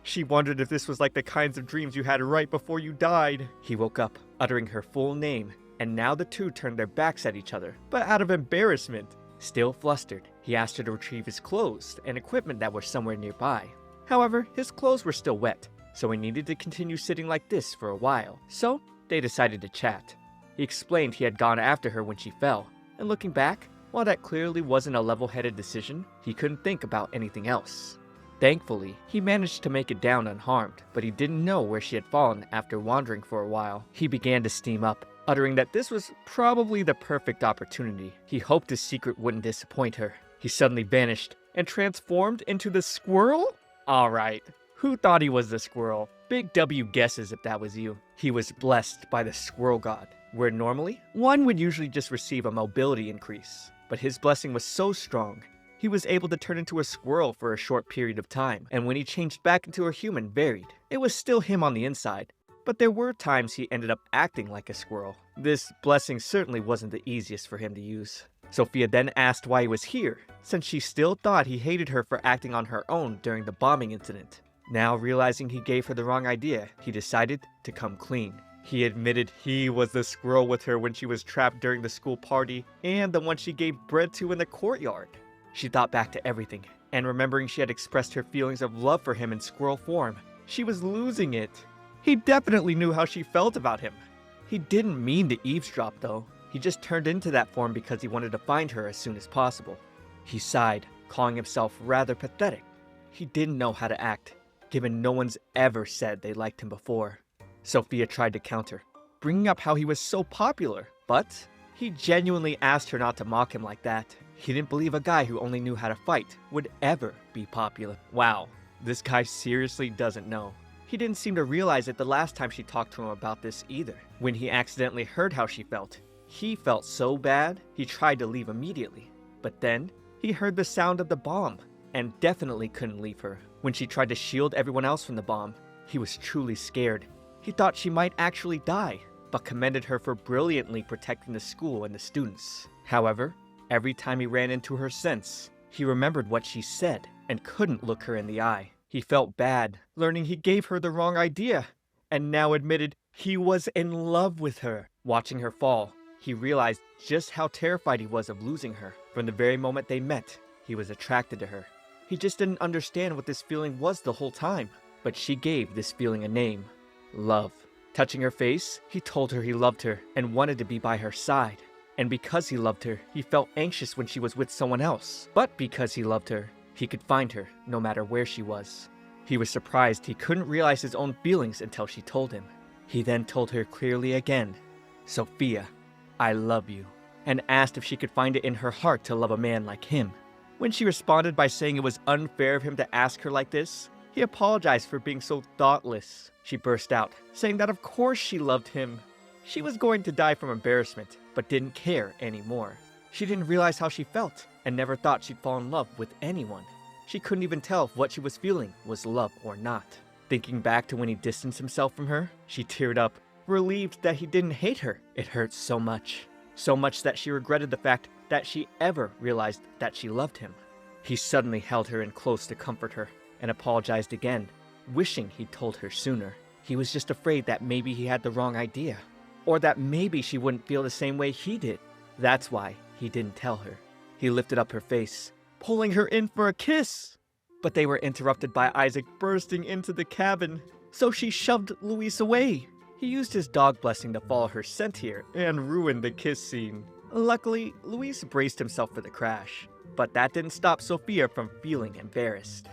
She wondered if this was like the kinds of dreams you had right before you died. He woke up, uttering her full name, and now the two turned their backs at each other, but out of embarrassment. Still flustered, he asked her to retrieve his clothes and equipment that were somewhere nearby. However, his clothes were still wet, so he needed to continue sitting like this for a while. So, they decided to chat. He explained he had gone after her when she fell, and looking back, while that clearly wasn't a level-headed decision, he couldn't think about anything else. Thankfully, he managed to make it down unharmed, but he didn't know where she had fallen after wandering for a while. He began to steam up, uttering that this was probably the perfect opportunity. He hoped his secret wouldn't disappoint her. He suddenly vanished and transformed into the squirrel? Alright, who thought he was the squirrel? Big W guesses if that was you. He was blessed by the squirrel god, where normally, one would usually just receive a mobility increase. But his blessing was so strong, he was able to turn into a squirrel for a short period of time, and when he changed back into a human varied. It was still him on the inside, but there were times he ended up acting like a squirrel. This blessing certainly wasn't the easiest for him to use. Sophia then asked why he was here, since she still thought he hated her for acting on her own during the bombing incident. Now realizing he gave her the wrong idea, he decided to come clean. He admitted he was the squirrel with her when she was trapped during the school party, and the one she gave bread to in the courtyard. She thought back to everything, and remembering she had expressed her feelings of love for him in squirrel form, she was losing it. He definitely knew how she felt about him. He didn't mean to eavesdrop though. He just turned into that form because he wanted to find her as soon as possible. He sighed, calling himself rather pathetic. He didn't know how to act, given no one's ever said they liked him before. Sophia tried to counter, bringing up how he was so popular, but he genuinely asked her not to mock him like that. He didn't believe a guy who only knew how to fight would ever be popular. Wow, this guy seriously doesn't know. He didn't seem to realize it the last time she talked to him about this either. When he accidentally heard how she felt, he felt so bad, he tried to leave immediately. But then, he heard the sound of the bomb, and definitely couldn't leave her. When she tried to shield everyone else from the bomb, he was truly scared. He thought she might actually die, but commended her for brilliantly protecting the school and the students. However, every time he ran into her sense, he remembered what she said and couldn't look her in the eye. He felt bad, learning he gave her the wrong idea, and now admitted he was in love with her. Watching her fall, he realized just how terrified he was of losing her. From the very moment they met, he was attracted to her. He just didn't understand what this feeling was the whole time, but she gave this feeling a name: love. Touching her face, he told her he loved her and wanted to be by her side. And because he loved her, he felt anxious when she was with someone else. But because he loved her, he could find her no matter where she was. He was surprised he couldn't realize his own feelings until she told him. He then told her clearly again, "Sophia, I love you," and asked if she could find it in her heart to love a man like him. When she responded by saying it was unfair of him to ask her like this, he apologized for being so thoughtless. She burst out, saying that of course she loved him. She was going to die from embarrassment, but didn't care anymore. She didn't realize how she felt, and never thought she'd fall in love with anyone. She couldn't even tell if what she was feeling was love or not. Thinking back to when he distanced himself from her, she teared up, relieved that he didn't hate her. It hurt so much. So much that she regretted the fact that she ever realized that she loved him. He suddenly held her in close to comfort her, and apologized again, wishing he'd told her sooner. He was just afraid that maybe he had the wrong idea, or that maybe she wouldn't feel the same way he did. That's why he didn't tell her. He lifted up her face, pulling her in for a kiss. But they were interrupted by Isaac bursting into the cabin, so she shoved Luis away. He used his dog blessing to follow her scent here and ruined the kiss scene. Luckily, Luis braced himself for the crash, but that didn't stop Sophia from feeling embarrassed.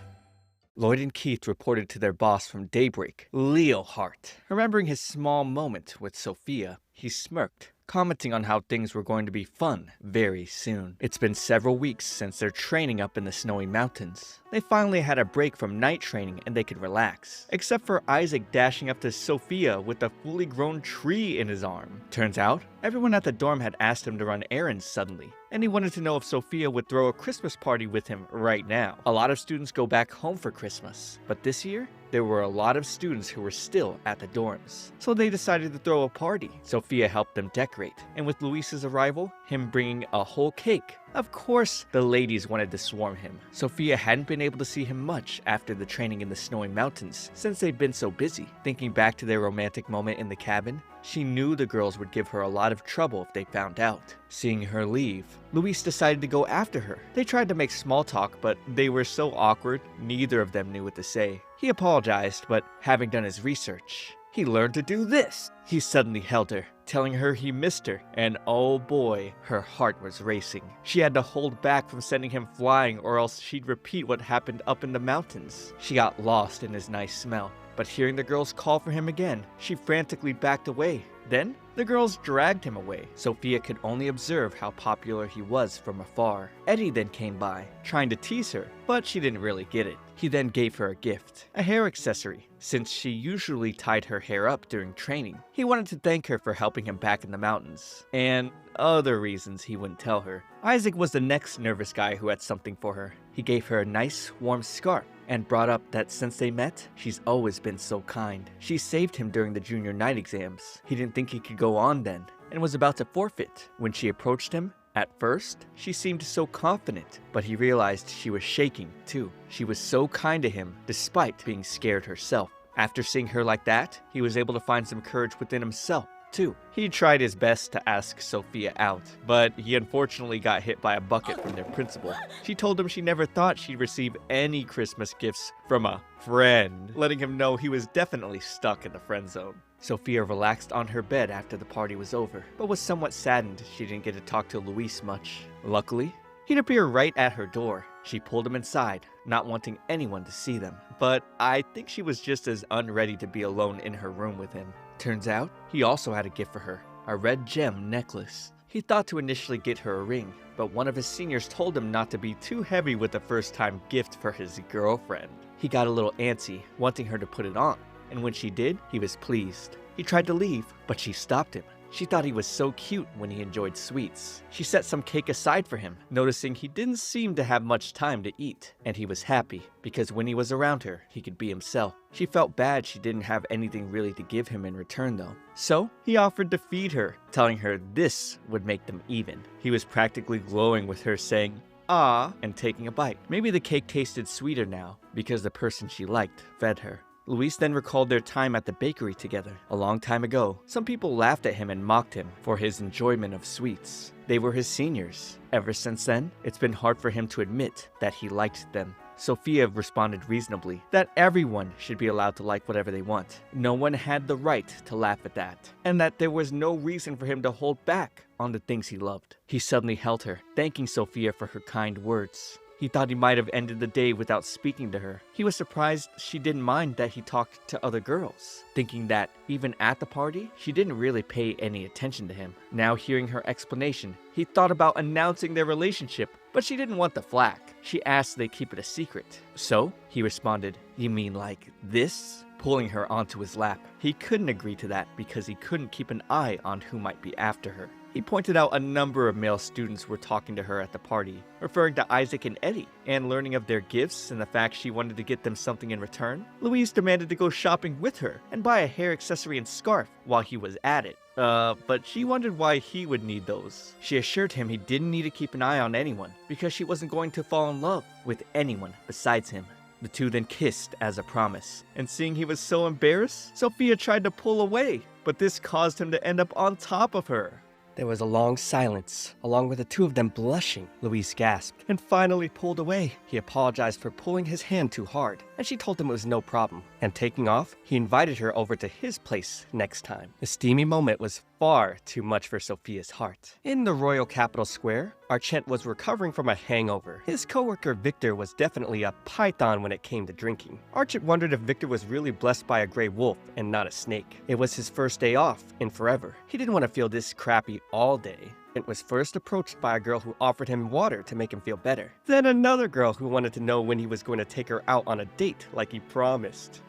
Lloyd and Keith reported to their boss from Daybreak, Leo Hart. Remembering his small moment with Sophia, he smirked, commenting on how things were going to be fun very soon. It's been several weeks since their training up in the snowy mountains. They finally had a break from night training and they could relax, except for Isaac dashing up to Sophia with a fully grown tree in his arm. Turns out, everyone at the dorm had asked him to run errands suddenly, and he wanted to know if Sophia would throw a Christmas party with him right now. A lot of students go back home for Christmas, but this year, there were a lot of students who were still at the dorms, so they decided to throw a party. Sophia helped them decorate, and with Luis's arrival, him bringing a whole cake, of course, the ladies wanted to swarm him. Sophia hadn't been able to see him much after the training in the snowy mountains since they'd been so busy. Thinking back to their romantic moment in the cabin, she knew the girls would give her a lot of trouble if they found out. Seeing her leave, Luis decided to go after her. They tried to make small talk, but they were so awkward, neither of them knew what to say. He apologized, but having done his research, he learned to do this. He suddenly held her, telling her he missed her, and oh boy, her heart was racing. She had to hold back from sending him flying or else she'd repeat what happened up in the mountains. She got lost in his nice smell, but hearing the girls call for him again, she frantically backed away. Then, the girls dragged him away. Sophia could only observe how popular he was from afar. Eddie then came by, trying to tease her, but she didn't really get it. He then gave her a gift, a hair accessory, since she usually tied her hair up during training. He wanted to thank her for helping him back in the mountains, and other reasons he wouldn't tell her. Isaac was the next nervous guy who had something for her. He gave her a nice, warm scarf, and brought up that since they met, she's always been so kind. She saved him during the junior night exams. He didn't think he could go on then, and was about to forfeit. When she approached him, at first, she seemed so confident, but he realized she was shaking too. She was so kind to him, despite being scared herself. After seeing her like that, he was able to find some courage within himself too. He tried his best to ask Sophia out, but he unfortunately got hit by a bucket from their principal. She told him she never thought she'd receive any Christmas gifts from a friend, letting him know he was definitely stuck in the friend zone. Sophia relaxed on her bed after the party was over, but was somewhat saddened she didn't get to talk to Luis much. Luckily, he'd appear right at her door. She pulled him inside, not wanting anyone to see them, but I think she was just as unready to be alone in her room with him. Turns out, he also had a gift for her, a red gem necklace. He thought to initially get her a ring, but one of his seniors told him not to be too heavy with a first-time gift for his girlfriend. He got a little antsy, wanting her to put it on, and when she did, he was pleased. He tried to leave, but she stopped him. She thought he was so cute when he enjoyed sweets. She set some cake aside for him, noticing he didn't seem to have much time to eat, and he was happy, because when he was around her, he could be himself. She felt bad she didn't have anything really to give him in return though. So, he offered to feed her, telling her this would make them even. He was practically glowing with her saying, "Ah," and taking a bite. Maybe the cake tasted sweeter now, because the person she liked fed her. Luis then recalled their time at the bakery together. A long time ago, some people laughed at him and mocked him for his enjoyment of sweets. They were his seniors. Ever since then, it's been hard for him to admit that he liked them. Sophia responded reasonably that everyone should be allowed to like whatever they want. No one had the right to laugh at that, and that there was no reason for him to hold back on the things he loved. He suddenly held her, thanking Sophia for her kind words. He thought he might have ended the day without speaking to her. He was surprised she didn't mind that he talked to other girls, thinking that even at the party, she didn't really pay any attention to him. Now hearing her explanation, he thought about announcing their relationship, but she didn't want the flack. She asked they keep it a secret. So, he responded, "You mean like this?" Pulling her onto his lap. He couldn't agree to that because he couldn't keep an eye on who might be after her. He pointed out a number of male students were talking to her at the party, referring to Isaac and Eddie, and learning of their gifts and the fact she wanted to get them something in return. Louise demanded to go shopping with her and buy a hair accessory and scarf while he was at it. But she wondered why he would need those. She assured him he didn't need to keep an eye on anyone because she wasn't going to fall in love with anyone besides him. The two then kissed as a promise, and seeing he was so embarrassed, Sophia tried to pull away, but this caused him to end up on top of her. There was a long silence, along with the two of them blushing. Louise gasped and finally pulled away. He apologized for pulling his hand too hard, and she told him it was no problem. And taking off, he invited her over to his place next time. The steamy moment was far too much for Sophia's heart. In the royal capital square, Archent was recovering from a hangover. His coworker Victor was definitely a python when it came to drinking. Archent wondered if Victor was really blessed by a gray wolf and not a snake. It was his first day off in forever. He didn't want to feel this crappy all day. It was first approached by a girl who offered him water to make him feel better. Then another girl who wanted to know when he was going to take her out on a date like he promised.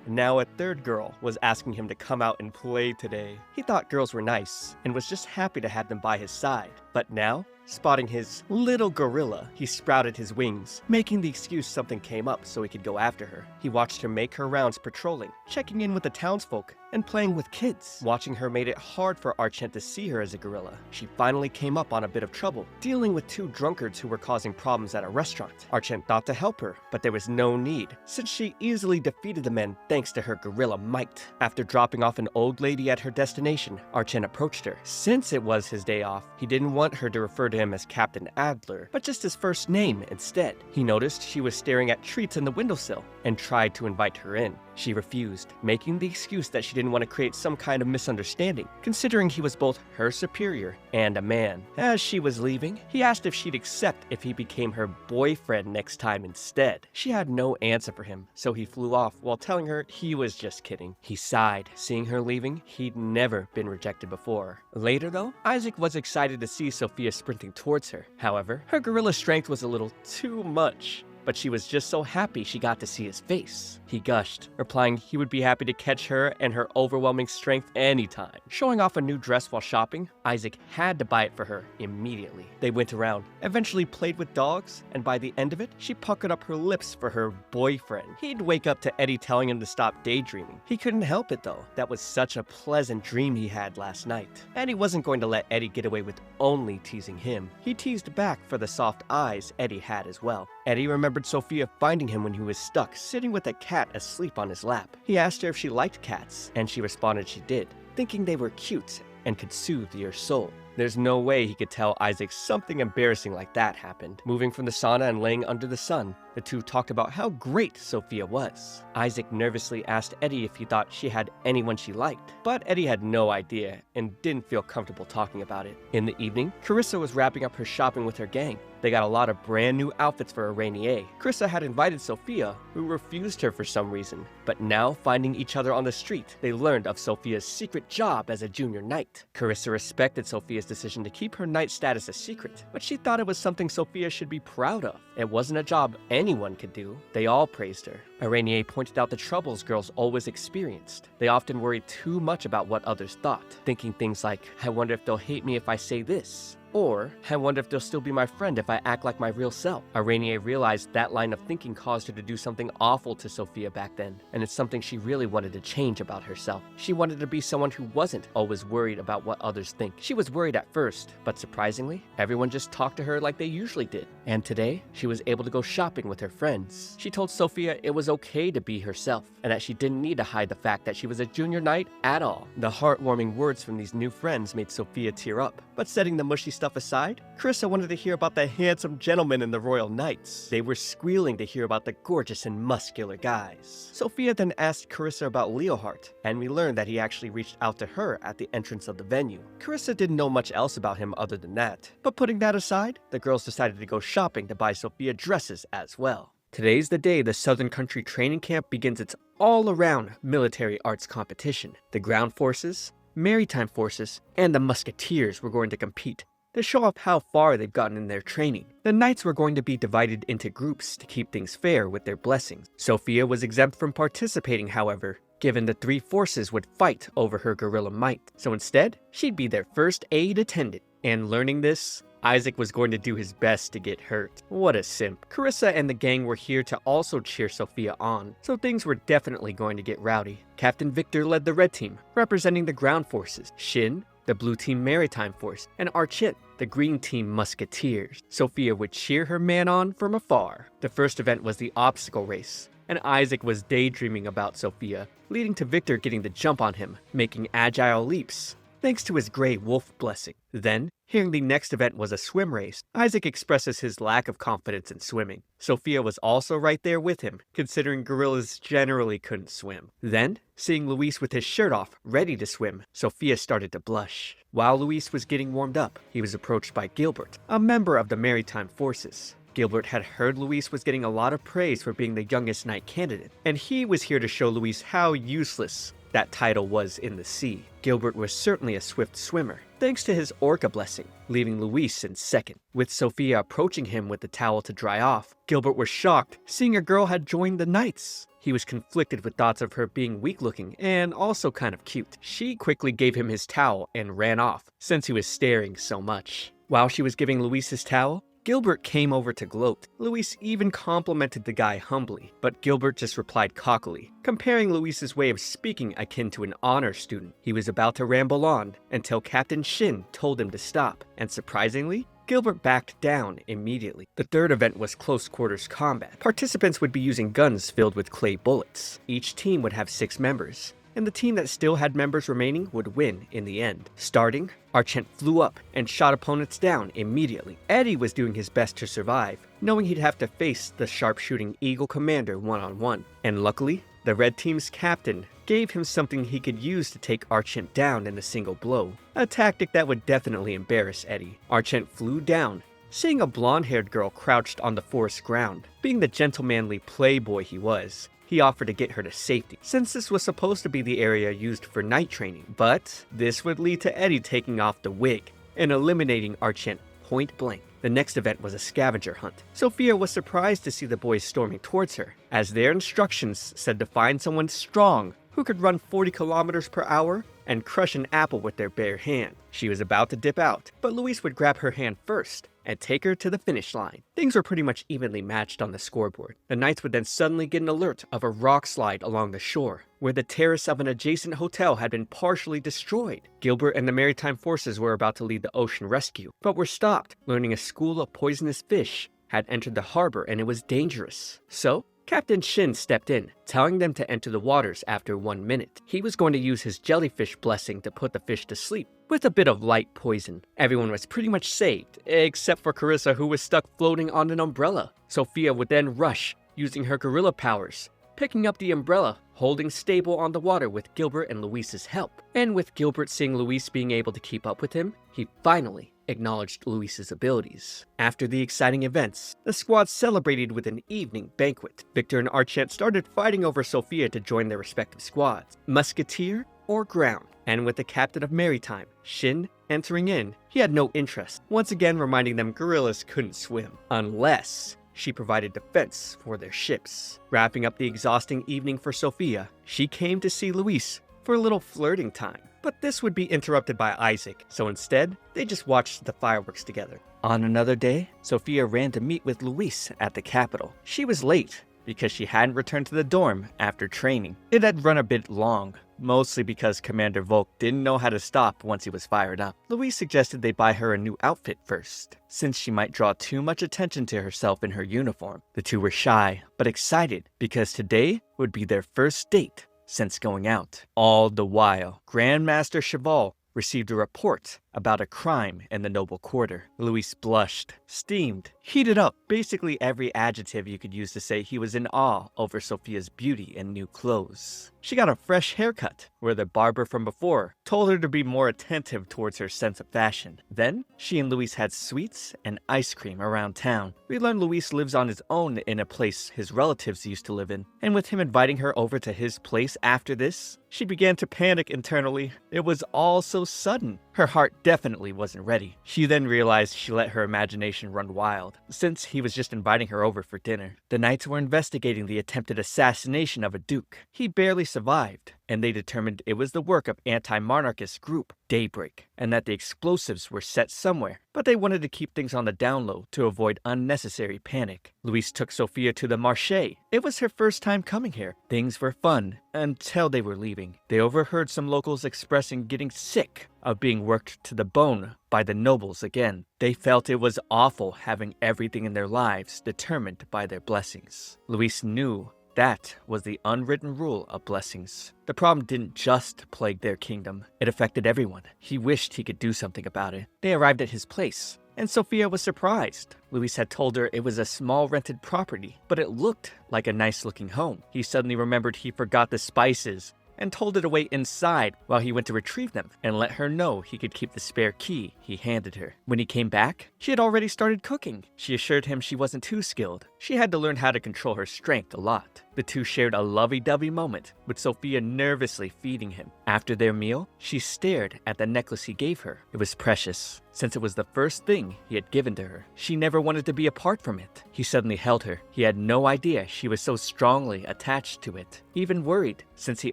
Now a third girl was asking him to come out and play today. He thought girls were nice and was just happy to have them by his side. But now, spotting his little gorilla, he sprouted his wings, making the excuse something came up so he could go after her. He watched her make her rounds patrolling, checking in with the townsfolk, and playing with kids. Watching her made it hard for Archent to see her as a gorilla. She finally came up on a bit of trouble, dealing with two drunkards who were causing problems at a restaurant. Archent thought to help her, but there was no need, since she easily defeated the men thanks to her gorilla might. After dropping off an old lady at her destination, Archent approached her. Since it was his day off, he didn't want her to refer to him as Captain Adler, but just his first name instead. He noticed she was staring at treats in the windowsill and tried to invite her in. She refused, making the excuse that she didn't want to create some kind of misunderstanding, considering he was both her superior and a man. As she was leaving, he asked if she'd accept if he became her boyfriend next time instead. She had no answer for him, so he flew off while telling her he was just kidding. He sighed, seeing her leaving. He'd never been rejected before. Later though, Isaac was excited to see Sophia sprinting towards her. However, her gorilla strength was a little too much. But she was just so happy she got to see his face. He gushed, replying he would be happy to catch her and her overwhelming strength anytime. Showing off a new dress while shopping, Isaac had to buy it for her immediately. They went around, eventually played with dogs, and by the end of it, she puckered up her lips for her boyfriend. He'd wake up to Eddie telling him to stop daydreaming. He couldn't help it though. That was such a pleasant dream he had last night. And he wasn't going to let Eddie get away with only teasing him. He teased back for the soft eyes Eddie had as well. Eddie remembered Sophia finding him when he was stuck, sitting with a cat asleep on his lap. He asked her if she liked cats, and she responded she did, thinking they were cute and could soothe your soul. There's no way he could tell Isaac something embarrassing like that happened. Moving from the sauna and laying under the sun, the two talked about how great Sophia was. Isaac nervously asked Eddie if he thought she had anyone she liked, but Eddie had no idea and didn't feel comfortable talking about it. In the evening, Carissa was wrapping up her shopping with her gang. They got a lot of brand new outfits for a rainy. Carissa had invited Sophia, who refused her for some reason. But now, finding each other on the street, they learned of Sophia's secret job as a junior knight. Carissa respected Sophia's decision to keep her knight status a secret, but she thought it was something Sophia should be proud of. It wasn't a job anyone could do. They all praised her. Araignée pointed out the troubles girls always experienced. They often worried too much about what others thought, thinking things like, I wonder if they'll hate me if I say this. Or, I wonder if they'll still be my friend if I act like my real self. Araignée realized that line of thinking caused her to do something awful to Sophia back then, and it's something she really wanted to change about herself. She wanted to be someone who wasn't always worried about what others think. She was worried at first, but surprisingly, everyone just talked to her like they usually did. And today, she was able to go shopping with her friends. She told Sophia it was okay to be herself, and that she didn't need to hide the fact that she was a junior knight at all. The heartwarming words from these new friends made Sophia tear up, but setting the mushy stuff aside, Carissa wanted to hear about the handsome gentlemen in the Royal Knights. They were squealing to hear about the gorgeous and muscular guys. Sophia then asked Carissa about Leohart, and we learned that he actually reached out to her at the entrance of the venue. Carissa didn't know much else about him other than that, but putting that aside, the girls decided to go shopping to buy Sophia dresses as well. Today's the day the Southern Country Training Camp begins its all-around military arts competition. The ground forces, maritime forces, and the musketeers were going to compete to show off how far they've gotten in their training. The knights were going to be divided into groups to keep things fair with their blessings. Sophia was exempt from participating, however, given the three forces would fight over her gorilla might. So instead, she'd be their first aid attendant. And learning this, Isaac was going to do his best to get hurt. What a simp. Carissa and the gang were here to also cheer Sophia on, so things were definitely going to get rowdy. Captain Victor led the red team, representing the ground forces. Shin, the blue team maritime force, and Archit, the green team musketeers. Sophia would cheer her man on from afar. The first event was the obstacle race, and Isaac was daydreaming about Sophia, leading to Victor getting the jump on him, making agile leaps, thanks to his gray wolf blessing. Then, hearing the next event was a swim race, Isaac expresses his lack of confidence in swimming. Sophia was also right there with him, considering gorillas generally couldn't swim. Then, seeing Luis with his shirt off, ready to swim, Sophia started to blush. While Luis was getting warmed up, he was approached by Gilbert, a member of the maritime forces. Gilbert had heard Luis was getting a lot of praise for being the youngest knight candidate, and he was here to show Luis how useless that title was in the sea. Gilbert was certainly a swift swimmer, thanks to his orca blessing, leaving Luis in second. With Sophia approaching him with the towel to dry off, Gilbert was shocked, seeing a girl had joined the knights. He was conflicted with thoughts of her being weak-looking and also kind of cute. She quickly gave him his towel and ran off, since he was staring so much. While she was giving Luis his towel, Gilbert came over to gloat. Luis even complimented the guy humbly, but Gilbert just replied cockily, comparing Luis's way of speaking akin to an honor student. He was about to ramble on until Captain Shin told him to stop, and surprisingly, Gilbert backed down immediately. The third event was close quarters combat. Participants would be using guns filled with clay bullets. Each team would have 6 members, and the team that still had members remaining would win in the end. Starting, Archent flew up and shot opponents down immediately. Eddie was doing his best to survive, knowing he'd have to face the sharpshooting Eagle Commander one-on-one. And luckily, the red team's captain gave him something he could use to take Archent down in a single blow, a tactic that would definitely embarrass Eddie. Archent flew down, seeing a blonde-haired girl crouched on the forest ground. Being the gentlemanly playboy he was, he offered to get her to safety, since this was supposed to be the area used for night training. But this would lead to Eddie taking off the wig and eliminating Archent point blank. The next event was a scavenger hunt. Sophia was surprised to see the boys storming towards her, as their instructions said to find someone strong who could run 40 kilometers per hour and crush an apple with their bare hand. She was about to dip out, but Luis would grab her hand first and take her to the finish line. Things were pretty much evenly matched on the scoreboard. The Knights would then suddenly get an alert of a rock slide along the shore, where the terrace of an adjacent hotel had been partially destroyed. Gilbert and the maritime forces were about to lead the ocean rescue, but were stopped, learning a school of poisonous fish had entered the harbor and it was dangerous. So, Captain Shin stepped in, telling them to enter the waters after 1 minute. He was going to use his jellyfish blessing to put the fish to sleep, with a bit of light poison. Everyone was pretty much saved, except for Carissa, who was stuck floating on an umbrella. Sophia would then rush, using her gorilla powers, picking up the umbrella, holding stable on the water with Gilbert and Luis's help. And with Gilbert seeing Luis being able to keep up with him, he finally acknowledged Luis's abilities. After the exciting events, the squad celebrated with an evening banquet. Victor and Archant started fighting over Sophia to join their respective squads, musketeer or ground. And with the captain of maritime, Shin, entering in, he had no interest, once again reminding them gorillas couldn't swim, unless she provided defense for their ships. Wrapping up the exhausting evening for Sophia, she came to see Luis for a little flirting time. But this would be interrupted by Isaac, so instead, they just watched the fireworks together. On another day, Sophia ran to meet with Luis at the capital. She was late because she hadn't returned to the dorm after training. It had run a bit long, mostly because Commander Volk didn't know how to stop once he was fired up. Luis suggested they buy her a new outfit first, since she might draw too much attention to herself in her uniform. The two were shy, but excited because today would be their first date since going out. All the while, Grandmaster Cheval received a report about a crime in the noble quarter. Luis blushed, steamed, heated up, basically every adjective you could use to say he was in awe over Sophia's beauty and new clothes. She got a fresh haircut, where the barber from before told her to be more attentive towards her sense of fashion. Then, she and Luis had sweets and ice cream around town. We learned Luis lives on his own in a place his relatives used to live in, and with him inviting her over to his place after this, she began to panic internally. It was all so sudden. Her heart definitely wasn't ready. She then realized she let her imagination run wild, since he was just inviting her over for dinner. The Knights were investigating the attempted assassination of a duke. He barely survived, and they determined it was the work of anti-monarchist group Daybreak, and that the explosives were set somewhere, but they wanted to keep things on the down low to avoid unnecessary panic. Louise took Sophia to the marché. It was her first time coming here. Things were fun until they were leaving. They overheard some locals expressing getting sick of being worked to the bone by the nobles again. They felt it was awful having everything in their lives determined by their blessings. Louise knew that was the unwritten rule of blessings. The problem didn't just plague their kingdom, it affected everyone. He wished he could do something about it. They arrived at his place, and Sophia was surprised. Louise had told her it was a small rented property, but it looked like a nice looking home. He suddenly remembered he forgot the spices and told her to wait inside while he went to retrieve them and let her know he could keep the spare key he handed her. When he came back, she had already started cooking. She assured him she wasn't too skilled. She had to learn how to control her strength a lot. The two shared a lovey-dovey moment, with Sophia nervously feeding him. After their meal, she stared at the necklace he gave her. It was precious, since it was the first thing he had given to her. She never wanted to be apart from it. He suddenly held her. He had no idea she was so strongly attached to it, even worried, since he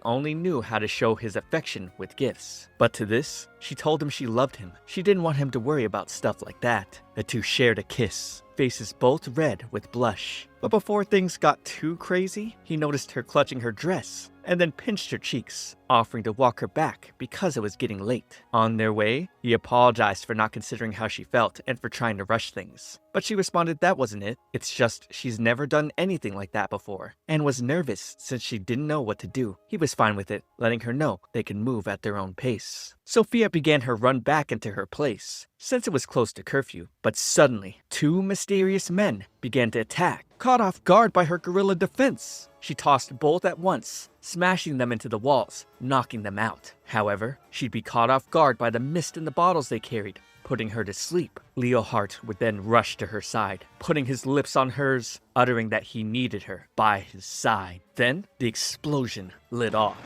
only knew how to show his affection with gifts. But to this, she told him she loved him. She didn't want him to worry about stuff like that. The two shared a kiss, faces both red with blush. But before things got too crazy, he noticed her clutching her dress and then pinched her cheeks, offering to walk her back because it was getting late. On their way, he apologized for not considering how she felt and for trying to rush things. But she responded that wasn't it. It's just she's never done anything like that before, and was nervous since she didn't know what to do. He was fine with it, letting her know they can move at their own pace. Sophia began her run back into her place, since it was close to curfew. But suddenly, two mysterious men began to attack, caught off guard by her guerrilla defense. She tossed both at once, smashing them into the walls, knocking them out. However, she'd be caught off guard by the mist in the bottles they carried, putting her to sleep. Leohart would then rush to her side, putting his lips on hers, uttering that he needed her by his side. Then, the explosion lit off.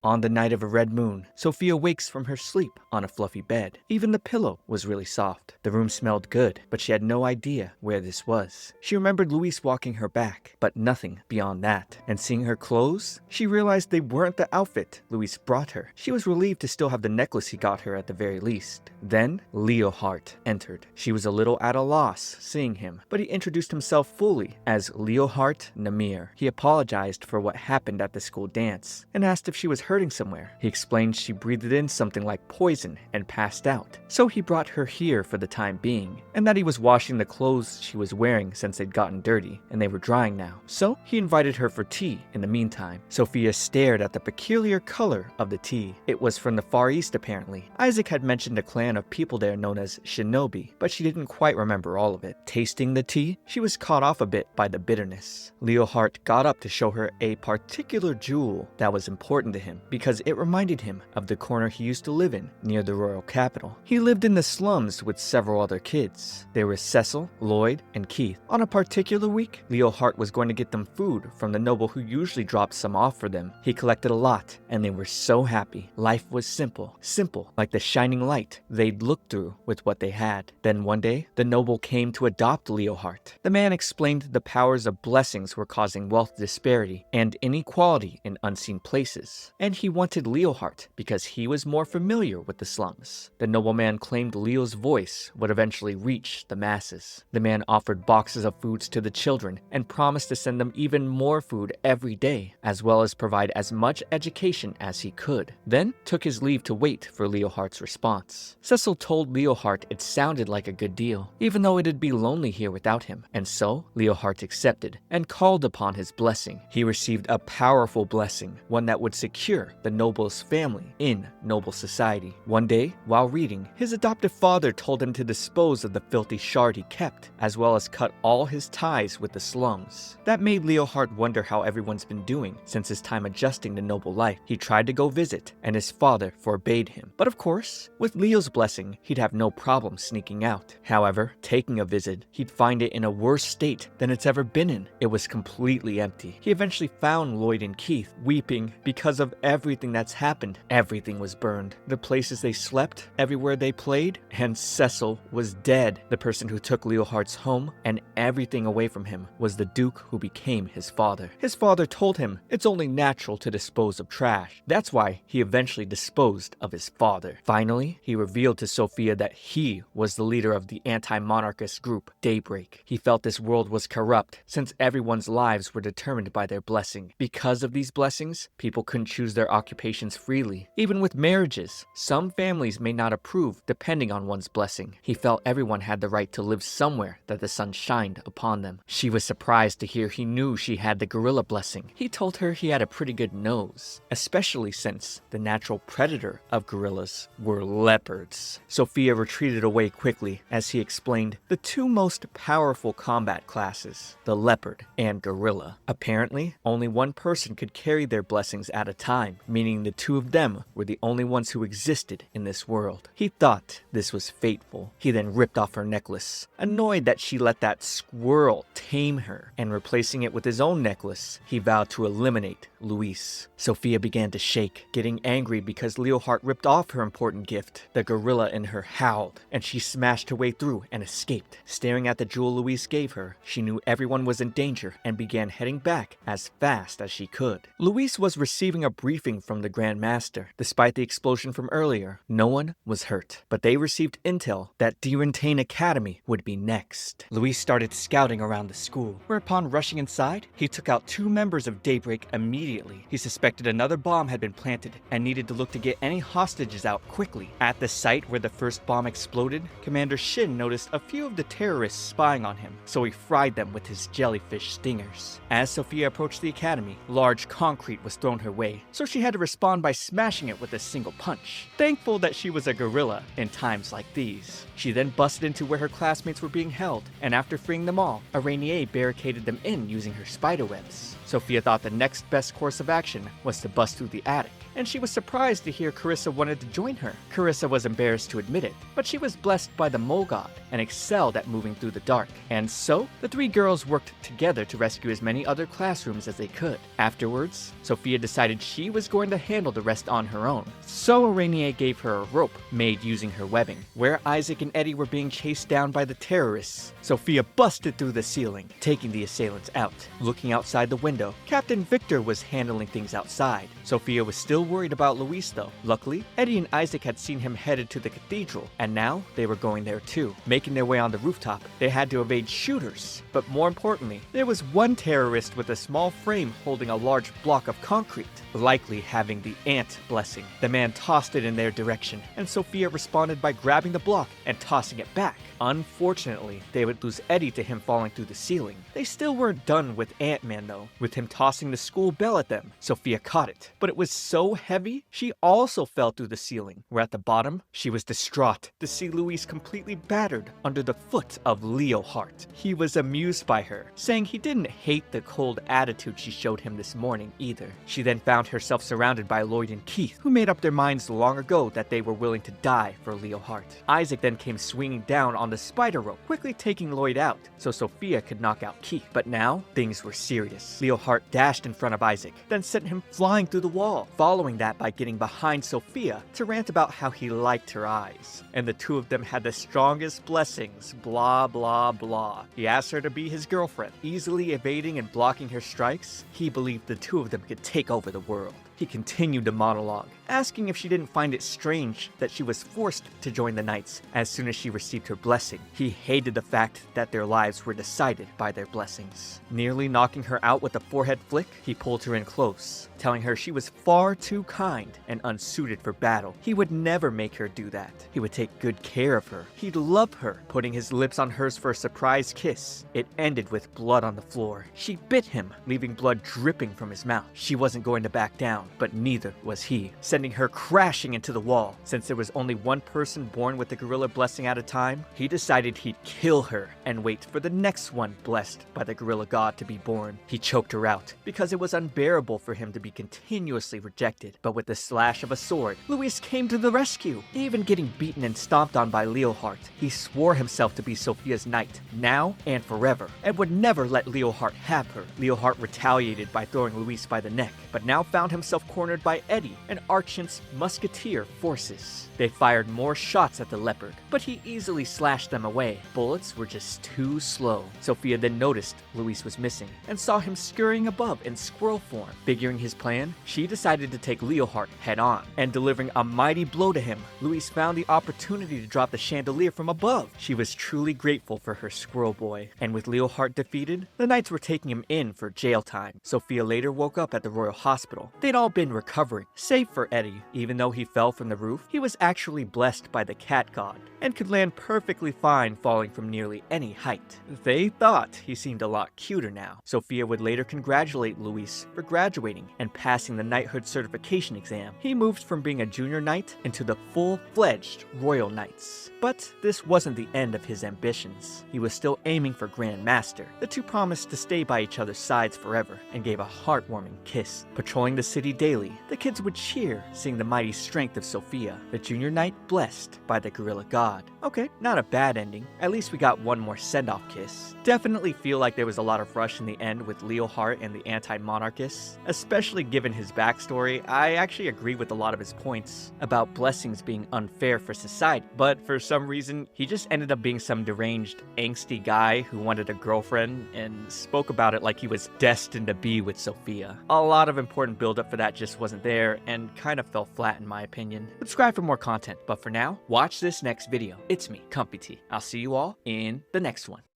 On the night of a red moon, Sophia wakes from her sleep on a fluffy bed. Even the pillow was really soft. The room smelled good, but she had no idea where this was. She remembered Luis walking her back, but nothing beyond that. And seeing her clothes, she realized they weren't the outfit Luis brought her. She was relieved to still have the necklace he got her at the very least. Then, Leohart entered. She was a little at a loss seeing him, but he introduced himself fully as Leohart Namir. He apologized for what happened at the school dance and asked if she was hurting somewhere. He explained she breathed in something like poison and passed out, so he brought her here for the time being, and that he was washing the clothes she was wearing since they'd gotten dirty and they were drying now. So he invited her for tea in the meantime. Sophia stared at the peculiar color of the tea. It was from the Far East apparently. Isaac had mentioned a clan of people there known as Shinobi, but she didn't quite remember all of it. Tasting the tea, she was caught off a bit by the bitterness. Leohart got up to show her a particular jewel that was important to him, because it reminded him of the corner he used to live in near the royal capital. He lived in the slums with several other kids. There were Cecil, Lloyd, and Keith. On a particular week, Leohart was going to get them food from the noble who usually dropped some off for them. He collected a lot, and they were so happy. Life was simple, like the shining light they'd look through with what they had. Then one day, the noble came to adopt Leohart. The man explained the powers of blessings were causing wealth disparity and inequality in unseen places, and he wanted Leohart because he was more familiar with the slums. The nobleman claimed Leo's voice would eventually reach the masses. The man offered boxes of foods to the children and promised to send them even more food every day, as well as provide as much education as he could. Then took his leave to wait for Leohart's response. Cecil told Leohart it sounded like a good deal, even though it'd be lonely here without him, and so Leohart accepted and called upon his blessing. He received a powerful blessing, one that would secure the noble's family in noble society. One day, while reading, his adoptive father told him to dispose of the filthy shard he kept, as well as cut all his ties with the slums. That made Leohart wonder how everyone's been doing since his time adjusting to noble life. He tried to go visit, and his father forbade him. But of course, with Leo's blessing, he'd have no problem sneaking out. However, taking a visit, he'd find it in a worse state than it's ever been in. It was completely empty. He eventually found Lloyd and Keith weeping because of everything that's happened. Everything was burned. The places they slept, everywhere they played, and Cecil was dead. The person who took Leohardt's home and everything away from him was the Duke who became his father. His father told him it's only natural to dispose of trash. That's why he eventually disposed of his father. Finally, he revealed to Sophia that he was the leader of the anti-monarchist group, Daybreak. He felt this world was corrupt since everyone's lives were determined by their blessing. Because of these blessings, people couldn't choose their occupations freely. Even with marriages, some families may not approve depending on one's blessing. He felt everyone had the right to live somewhere that the sun shined upon them. She was surprised to hear he knew she had the gorilla blessing. He told her he had a pretty good nose, especially since the natural predator of gorillas were leopards. Sophia retreated away quickly as he explained the two most powerful combat classes, the leopard and gorilla. Apparently, only one person could carry their blessings at a time, meaning the two of them were the only ones who existed in this world. He thought this was fateful. He then ripped off her necklace, annoyed that she let that squirrel tame her, and replacing it with his own necklace, he vowed to eliminate Luis. Sophia began to shake, getting angry because Leohart ripped off her important gift. The gorilla in her howled, and she smashed her way through and escaped. Staring at the jewel Luis gave her, she knew everyone was in danger and began heading back as fast as she could. Luis was receiving a briefing from the Grand Master. Despite the explosion from earlier, no one was hurt, but they received intel that Direntane Academy would be next. Luis started scouting around the school, whereupon rushing inside, he took out two members of Daybreak immediately. He suspected another bomb had been planted and needed to look to get any hostages out quickly. At the site where the first bomb exploded, Commander Shin noticed a few of the terrorists spying on him, so he fried them with his jellyfish stingers. As Sophia approached the academy, large concrete was thrown her way, so she had to respond by smashing it with a single punch. Thankful that she was a gorilla in times like these. She then busted into where her classmates were being held, and after freeing them all, Arainier barricaded them in using her spiderwebs. Sophia thought the next best course of action was to bust through the attic, and she was surprised to hear Carissa wanted to join her. Carissa was embarrassed to admit it, but she was blessed by the mole god and excelled at moving through the dark. And so, the three girls worked together to rescue as many other classrooms as they could. Afterwards, Sophia decided she was going to handle the rest on her own. So Arainier gave her a rope made using her webbing. Where Isaac and Eddie were being chased down by the terrorists, Sophia busted through the ceiling, taking the assailants out. Looking outside the window, Captain Victor was handling things outside. Sophia was still worried about Luis though. Luckily, Eddie and Isaac had seen him headed to the cathedral, and now they were going there too. Making their way on the rooftop, they had to evade shooters. But more importantly, there was one terrorist with a small frame holding a large block of concrete, likely having the ant blessing. The man tossed it in their direction, and Sophia responded by grabbing the block and tossing it back. Unfortunately, they would lose Eddie to him falling through the ceiling. They still weren't done with Ant-Man though, with him tossing the school bell at them. Sophia caught it, but it was so heavy, she also fell through the ceiling, where at the bottom, she was distraught to see Luis completely battered under the foot of Leohart. He was amused by her, saying he didn't hate the cold attitude she showed him this morning either. She then found herself surrounded by Lloyd and Keith, who made up their minds long ago that they were willing to die for Leohart. Isaac then came swinging down on the spider rope, quickly taking Lloyd out, so Sophia could knock out Keith. But now, things were serious. Leohart dashed in front of Isaac, then sent him flying through the wall, following that by getting behind Sophia to rant about how he liked her eyes. And the two of them had the strongest blessings, blah blah blah. He asked her to be his girlfriend. Easily evading and blocking her strikes, he believed the two of them could take over the world. He continued to monologue, asking if she didn't find it strange that she was forced to join the Knights as soon as she received her blessing. He hated the fact that their lives were decided by their blessings. Nearly knocking her out with a forehead flick, he pulled her in close, telling her she was far too kind and unsuited for battle. He would never make her do that. He would take good care of her. He'd love her, putting his lips on hers for a surprise kiss. It ended with blood on the floor. She bit him, leaving blood dripping from his mouth. She wasn't going to back down, but neither was he, sending her crashing into the wall. Since there was only one person born with the gorilla blessing at a time, he decided he'd kill her and wait for the next one blessed by the gorilla god to be born. He choked her out because it was unbearable for him to be continuously rejected. But with the slash of a sword, Luis came to the rescue. Even getting beaten and stomped on by Leohart, he swore himself to be Sophia's knight, now and forever, and would never let Leohart have her. Leohart retaliated by throwing Luis by the neck, but now found himself himself cornered by Eddie and Archant's musketeer forces. They fired more shots at the leopard, but he easily slashed them away. Bullets were just too slow. Sophia then noticed Luis was missing and saw him scurrying above in squirrel form. Figuring his plan, she decided to take Leohart head on, and delivering a mighty blow to him, Luis found the opportunity to drop the chandelier from above. She was truly grateful for her squirrel boy, and with Leohart defeated, the knights were taking him in for jail time. Sophia later woke up at the royal hospital. They'd all been recovering, save for Eddie. Even though he fell from the roof, he was actually blessed by the cat god, and could land perfectly fine falling from nearly any height. They thought he seemed a lot cuter now. Sophia would later congratulate Luis for graduating and passing the knighthood certification exam. He moved from being a junior knight into the full-fledged royal knights. But this wasn't the end of his ambitions. He was still aiming for Grand Master. The two promised to stay by each other's sides forever and gave a heartwarming kiss. Patrolling the city daily, the kids would cheer, seeing the mighty strength of Sophia, the junior knight blessed by the gorilla god. Okay, not a bad ending. At least we got one more send-off kiss. Definitely feel like there was a lot of rush in the end with Leohart and the anti-monarchists, especially given his backstory. I actually agree with a lot of his points about blessings being unfair for society, but for some reason, he just ended up being some deranged, angsty guy who wanted a girlfriend and spoke about it like he was destined to be with Sophia. A lot of important buildup for that just wasn't there and kind of fell flat in my opinion. Subscribe for more content, but for now, watch this next video. It's me, ComfyTea. I'll see you all in the next one.